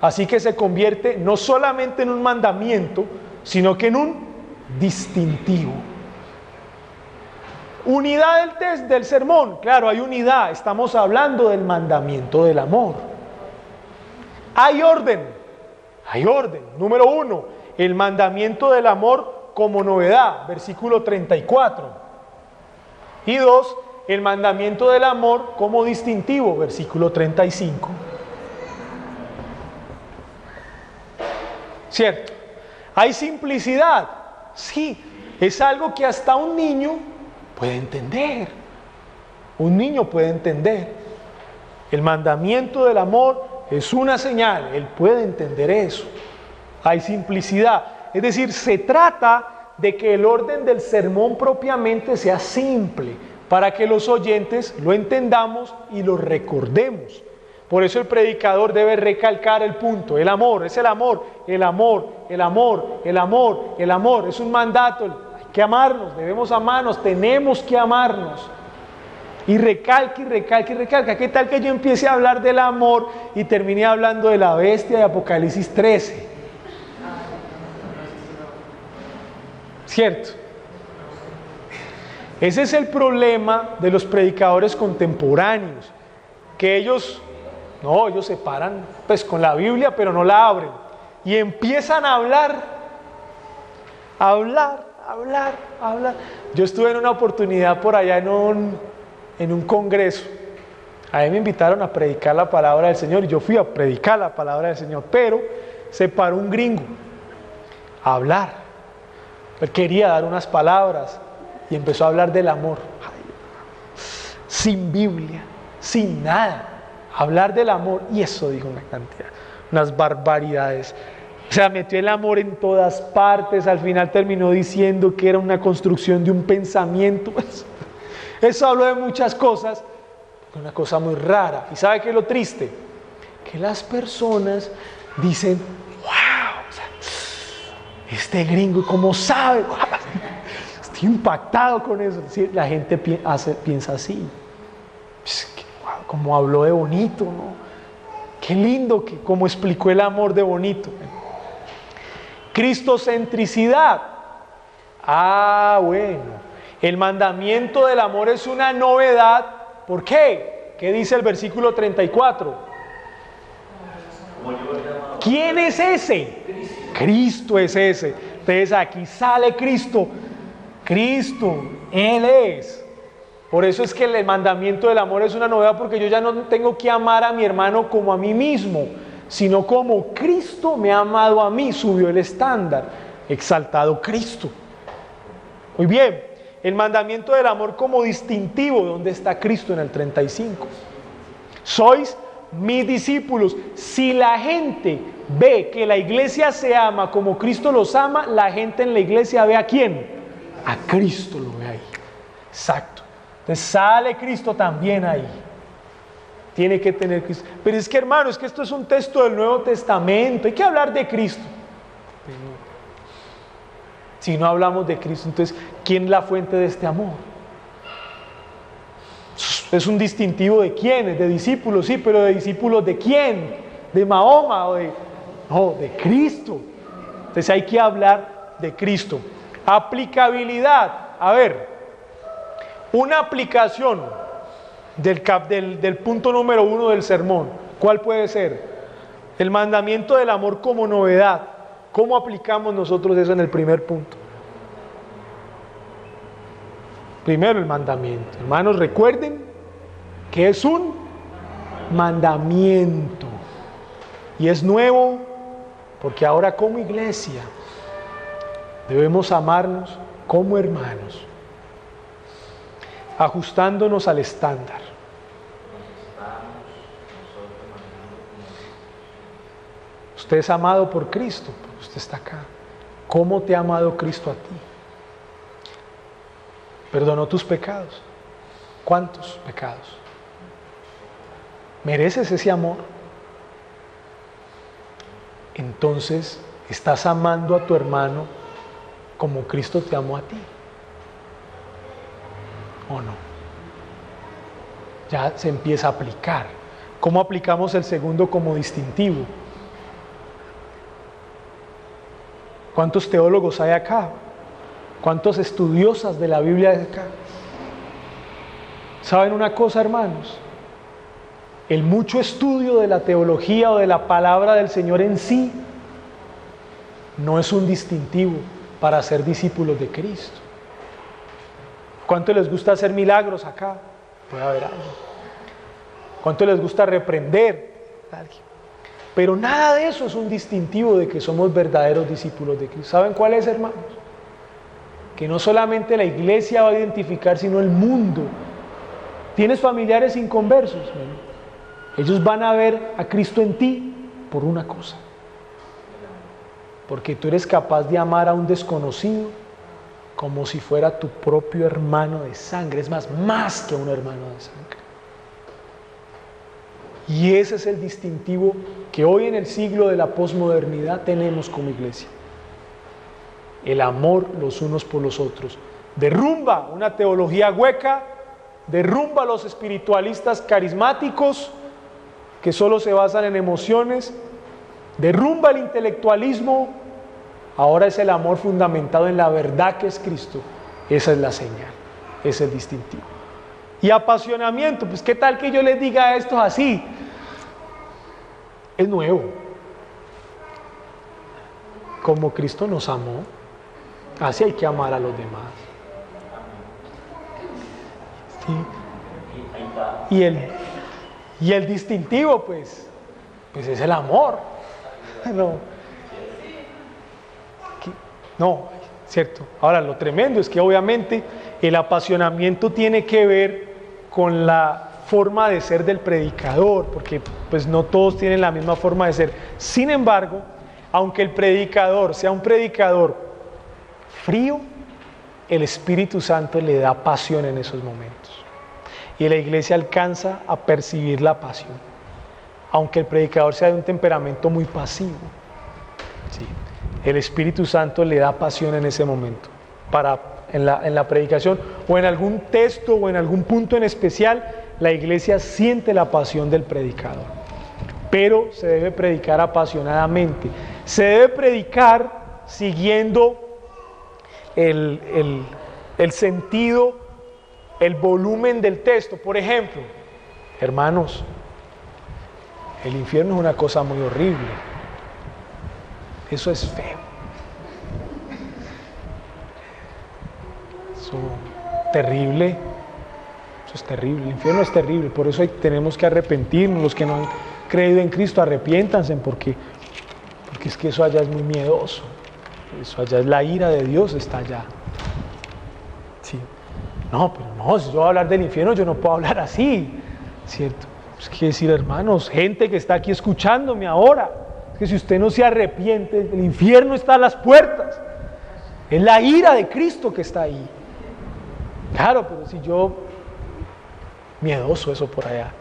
Así que se convierte no solamente en un mandamiento, sino que en un distintivo. Unidad del sermón, claro, hay unidad, estamos hablando del mandamiento del amor. Hay orden. Número 1, el mandamiento del amor como novedad, versículo 34. Y 2, el mandamiento del amor como distintivo, versículo 35. ¿Cierto? ¿Hay simplicidad? Sí, es algo que hasta un niño puede entender. Un niño puede entender. El mandamiento del amor es una señal, él puede entender eso. Hay simplicidad, es decir, se trata de que el orden del sermón propiamente sea simple, para que los oyentes lo entendamos y lo recordemos. Por eso el predicador debe recalcar el punto, el amor, es el amor, el amor, el amor, el amor, el amor, es un mandato, hay que amarnos, debemos amarnos, tenemos que amarnos. Y recalca, y recalca, y recalca. ¿Qué tal que yo empiece a hablar del amor y termine hablando de la bestia de Apocalipsis 13? ¿Cierto? Ese es el problema de los predicadores contemporáneos, que ellos se paran pues con la Biblia, pero no la abren, y empiezan a hablar. Yo estuve en una oportunidad por allá en un congreso. A mí me invitaron a predicar la palabra del Señor y yo fui a predicar la palabra del Señor, pero se paró un gringo a hablar. Él quería dar unas palabras y empezó a hablar del amor. Sin Biblia, sin nada. Hablar del amor, y eso dijo una cantidad, unas barbaridades. O sea, metió el amor en todas partes, al final terminó diciendo que era una construcción de un pensamiento. Eso habló de muchas cosas, una cosa muy rara. ¿Y sabe qué es lo triste? Que las personas dicen, wow, o sea, este gringo, ¿cómo sabe? Wow, estoy impactado con eso. Sí, la gente piensa así. Wow, como habló de bonito, ¿no? Qué lindo, como explicó el amor de bonito. Cristocentricidad. Bueno. El mandamiento del amor es una novedad. ¿Por qué? ¿Qué dice el versículo 34? ¿Quién es ese? Cristo es ese. Entonces aquí sale Cristo. Cristo, Él es. Por eso es que el mandamiento del amor es una novedad, porque yo ya no tengo que amar a mi hermano como a mí mismo, sino como Cristo me ha amado a mí, subió el estándar. Exaltado Cristo. Muy bien. El mandamiento del amor como distintivo, ¿dónde está Cristo en el 35? Sois mis discípulos. Si la gente ve que la iglesia se ama como Cristo los ama, la gente en la iglesia ve ¿a quién? A Cristo lo ve ahí. Exacto. Entonces sale Cristo también ahí. Tiene que tener Cristo. Pero es que, hermano, es que esto es un texto del Nuevo Testamento. Hay que hablar de Cristo. Si no hablamos de Cristo, entonces, ¿quién es la fuente de este amor? ¿Es un distintivo de quiénes? De discípulos, sí, pero ¿de discípulos de quién? ¿De Mahoma o de...? No, de Cristo. Entonces hay que hablar de Cristo. Aplicabilidad. A ver, una aplicación del punto número 1 del sermón. ¿Cuál puede ser? El mandamiento del amor como novedad. ¿Cómo aplicamos nosotros eso en el primer punto? Primero el mandamiento. Hermanos, recuerden que es un mandamiento. Y es nuevo porque ahora como iglesia debemos amarnos como hermanos, ajustándonos al estándar. Usted es amado por Cristo, porque usted está acá. ¿Cómo te ha amado Cristo a ti? ¿Perdonó tus pecados? ¿Cuántos pecados? ¿Mereces ese amor? entonces estás amando a tu hermano como Cristo te amó a ti. ¿O no? Ya se empieza a aplicar. ¿Cómo aplicamos el segundo como distintivo? ¿Cuántos teólogos hay acá? ¿Cuántos estudiosas de la Biblia hay acá? ¿Saben una cosa, hermanos? El mucho estudio de la teología o de la palabra del Señor en sí no es un distintivo para ser discípulos de Cristo. ¿Cuánto les gusta hacer milagros acá? Puede haber algo. ¿Cuánto les gusta reprender? Alguien. Pero nada de eso es un distintivo de que somos verdaderos discípulos de Cristo. ¿Saben cuál es, hermanos? Que no solamente la iglesia va a identificar, sino el mundo. ¿Tienes familiares inconversos? Ellos van a ver a Cristo en ti por una cosa. Porque tú eres capaz de amar a un desconocido como si fuera tu propio hermano de sangre. Es más que un hermano de sangre. Y ese es el distintivo que hoy en el siglo de la posmodernidad tenemos como iglesia. El amor los unos por los otros. Derrumba una teología hueca, derrumba a los espiritualistas carismáticos que solo se basan en emociones, derrumba el intelectualismo. Ahora es el amor fundamentado en la verdad que es Cristo. Esa es la señal, ese es el distintivo. Y apasionamiento, pues qué tal que yo les diga esto así. Es nuevo. Como Cristo nos amó, así hay que amar a los demás. Sí. Y el distintivo, pues es el amor. No, cierto. Ahora, lo tremendo es que obviamente el apasionamiento tiene que ver con la forma de ser del predicador, porque pues no todos tienen la misma forma de ser. Sin embargo, aunque el predicador sea un predicador frío, el Espíritu Santo le da pasión en esos momentos. Y la iglesia alcanza a percibir la pasión, aunque el predicador sea de un temperamento muy pasivo. Sí. El Espíritu Santo le da pasión en ese momento, en la predicación o en algún texto o en algún punto en especial. La iglesia siente la pasión del predicador, pero se debe predicar apasionadamente. Se debe predicar siguiendo el sentido, el volumen del texto. Por ejemplo, hermanos, el infierno es una cosa muy horrible. Eso es feo. Eso es terrible. Eso es terrible. El infierno es terrible. Por eso tenemos que arrepentirnos. Los que no han creído en Cristo, arrepiéntanse, porque es que eso allá es muy miedoso. Eso allá es la ira de Dios, está allá. Sí. No, pero no, si yo voy a hablar del infierno, yo no puedo hablar así, ¿cierto? Es que decir, hermanos, gente que está aquí escuchándome ahora, que si usted no se arrepiente, el infierno está a las puertas. Es la ira de Cristo que está ahí. Claro, pero si yo... Miedoso eso por allá.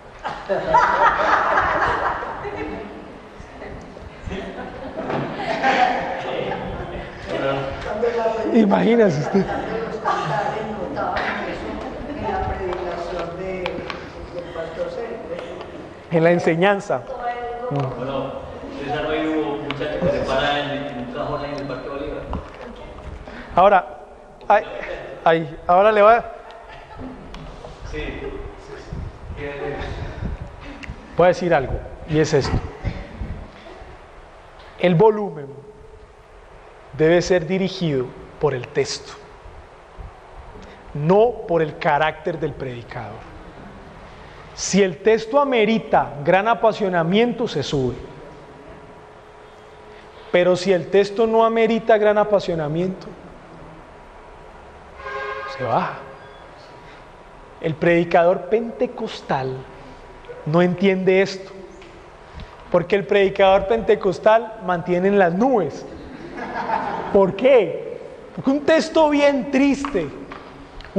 Imagínese usted. En la enseñanza. Bueno, César, hoy hubo un muchacho que se para en un cajón ahí en el Parque Bolívar. Ahora, ahora le va. Sí. Voy a decir algo, y es esto. El volumen debe ser dirigido por el texto, no por el carácter del predicador. Si el texto amerita gran apasionamiento, se sube. Pero si el texto no amerita gran apasionamiento, se baja. El predicador pentecostal no entiende esto, porque el predicador pentecostal mantiene en las nubes. ¿Por qué? Porque un texto bien triste,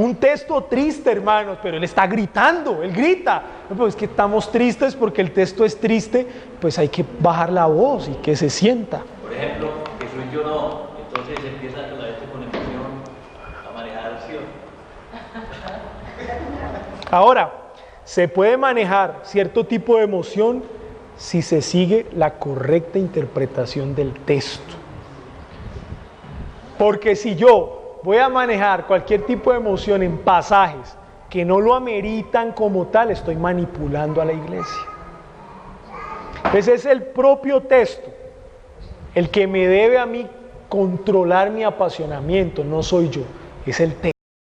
Un texto triste, hermanos, pero él está gritando, él grita. Pues es que estamos tristes porque el texto es triste, pues hay que bajar la voz y que se sienta. Por ejemplo, Jesús lloró, entonces empieza la gente con emoción a manejar acción. Ahora, se puede manejar cierto tipo de emoción si se sigue la correcta interpretación del texto. Porque si yo voy a manejar cualquier tipo de emoción en pasajes que no lo ameritan como tal, estoy manipulando a la iglesia. Entonces es el propio texto el que me debe a mí controlar mi apasionamiento, no soy yo, es el texto.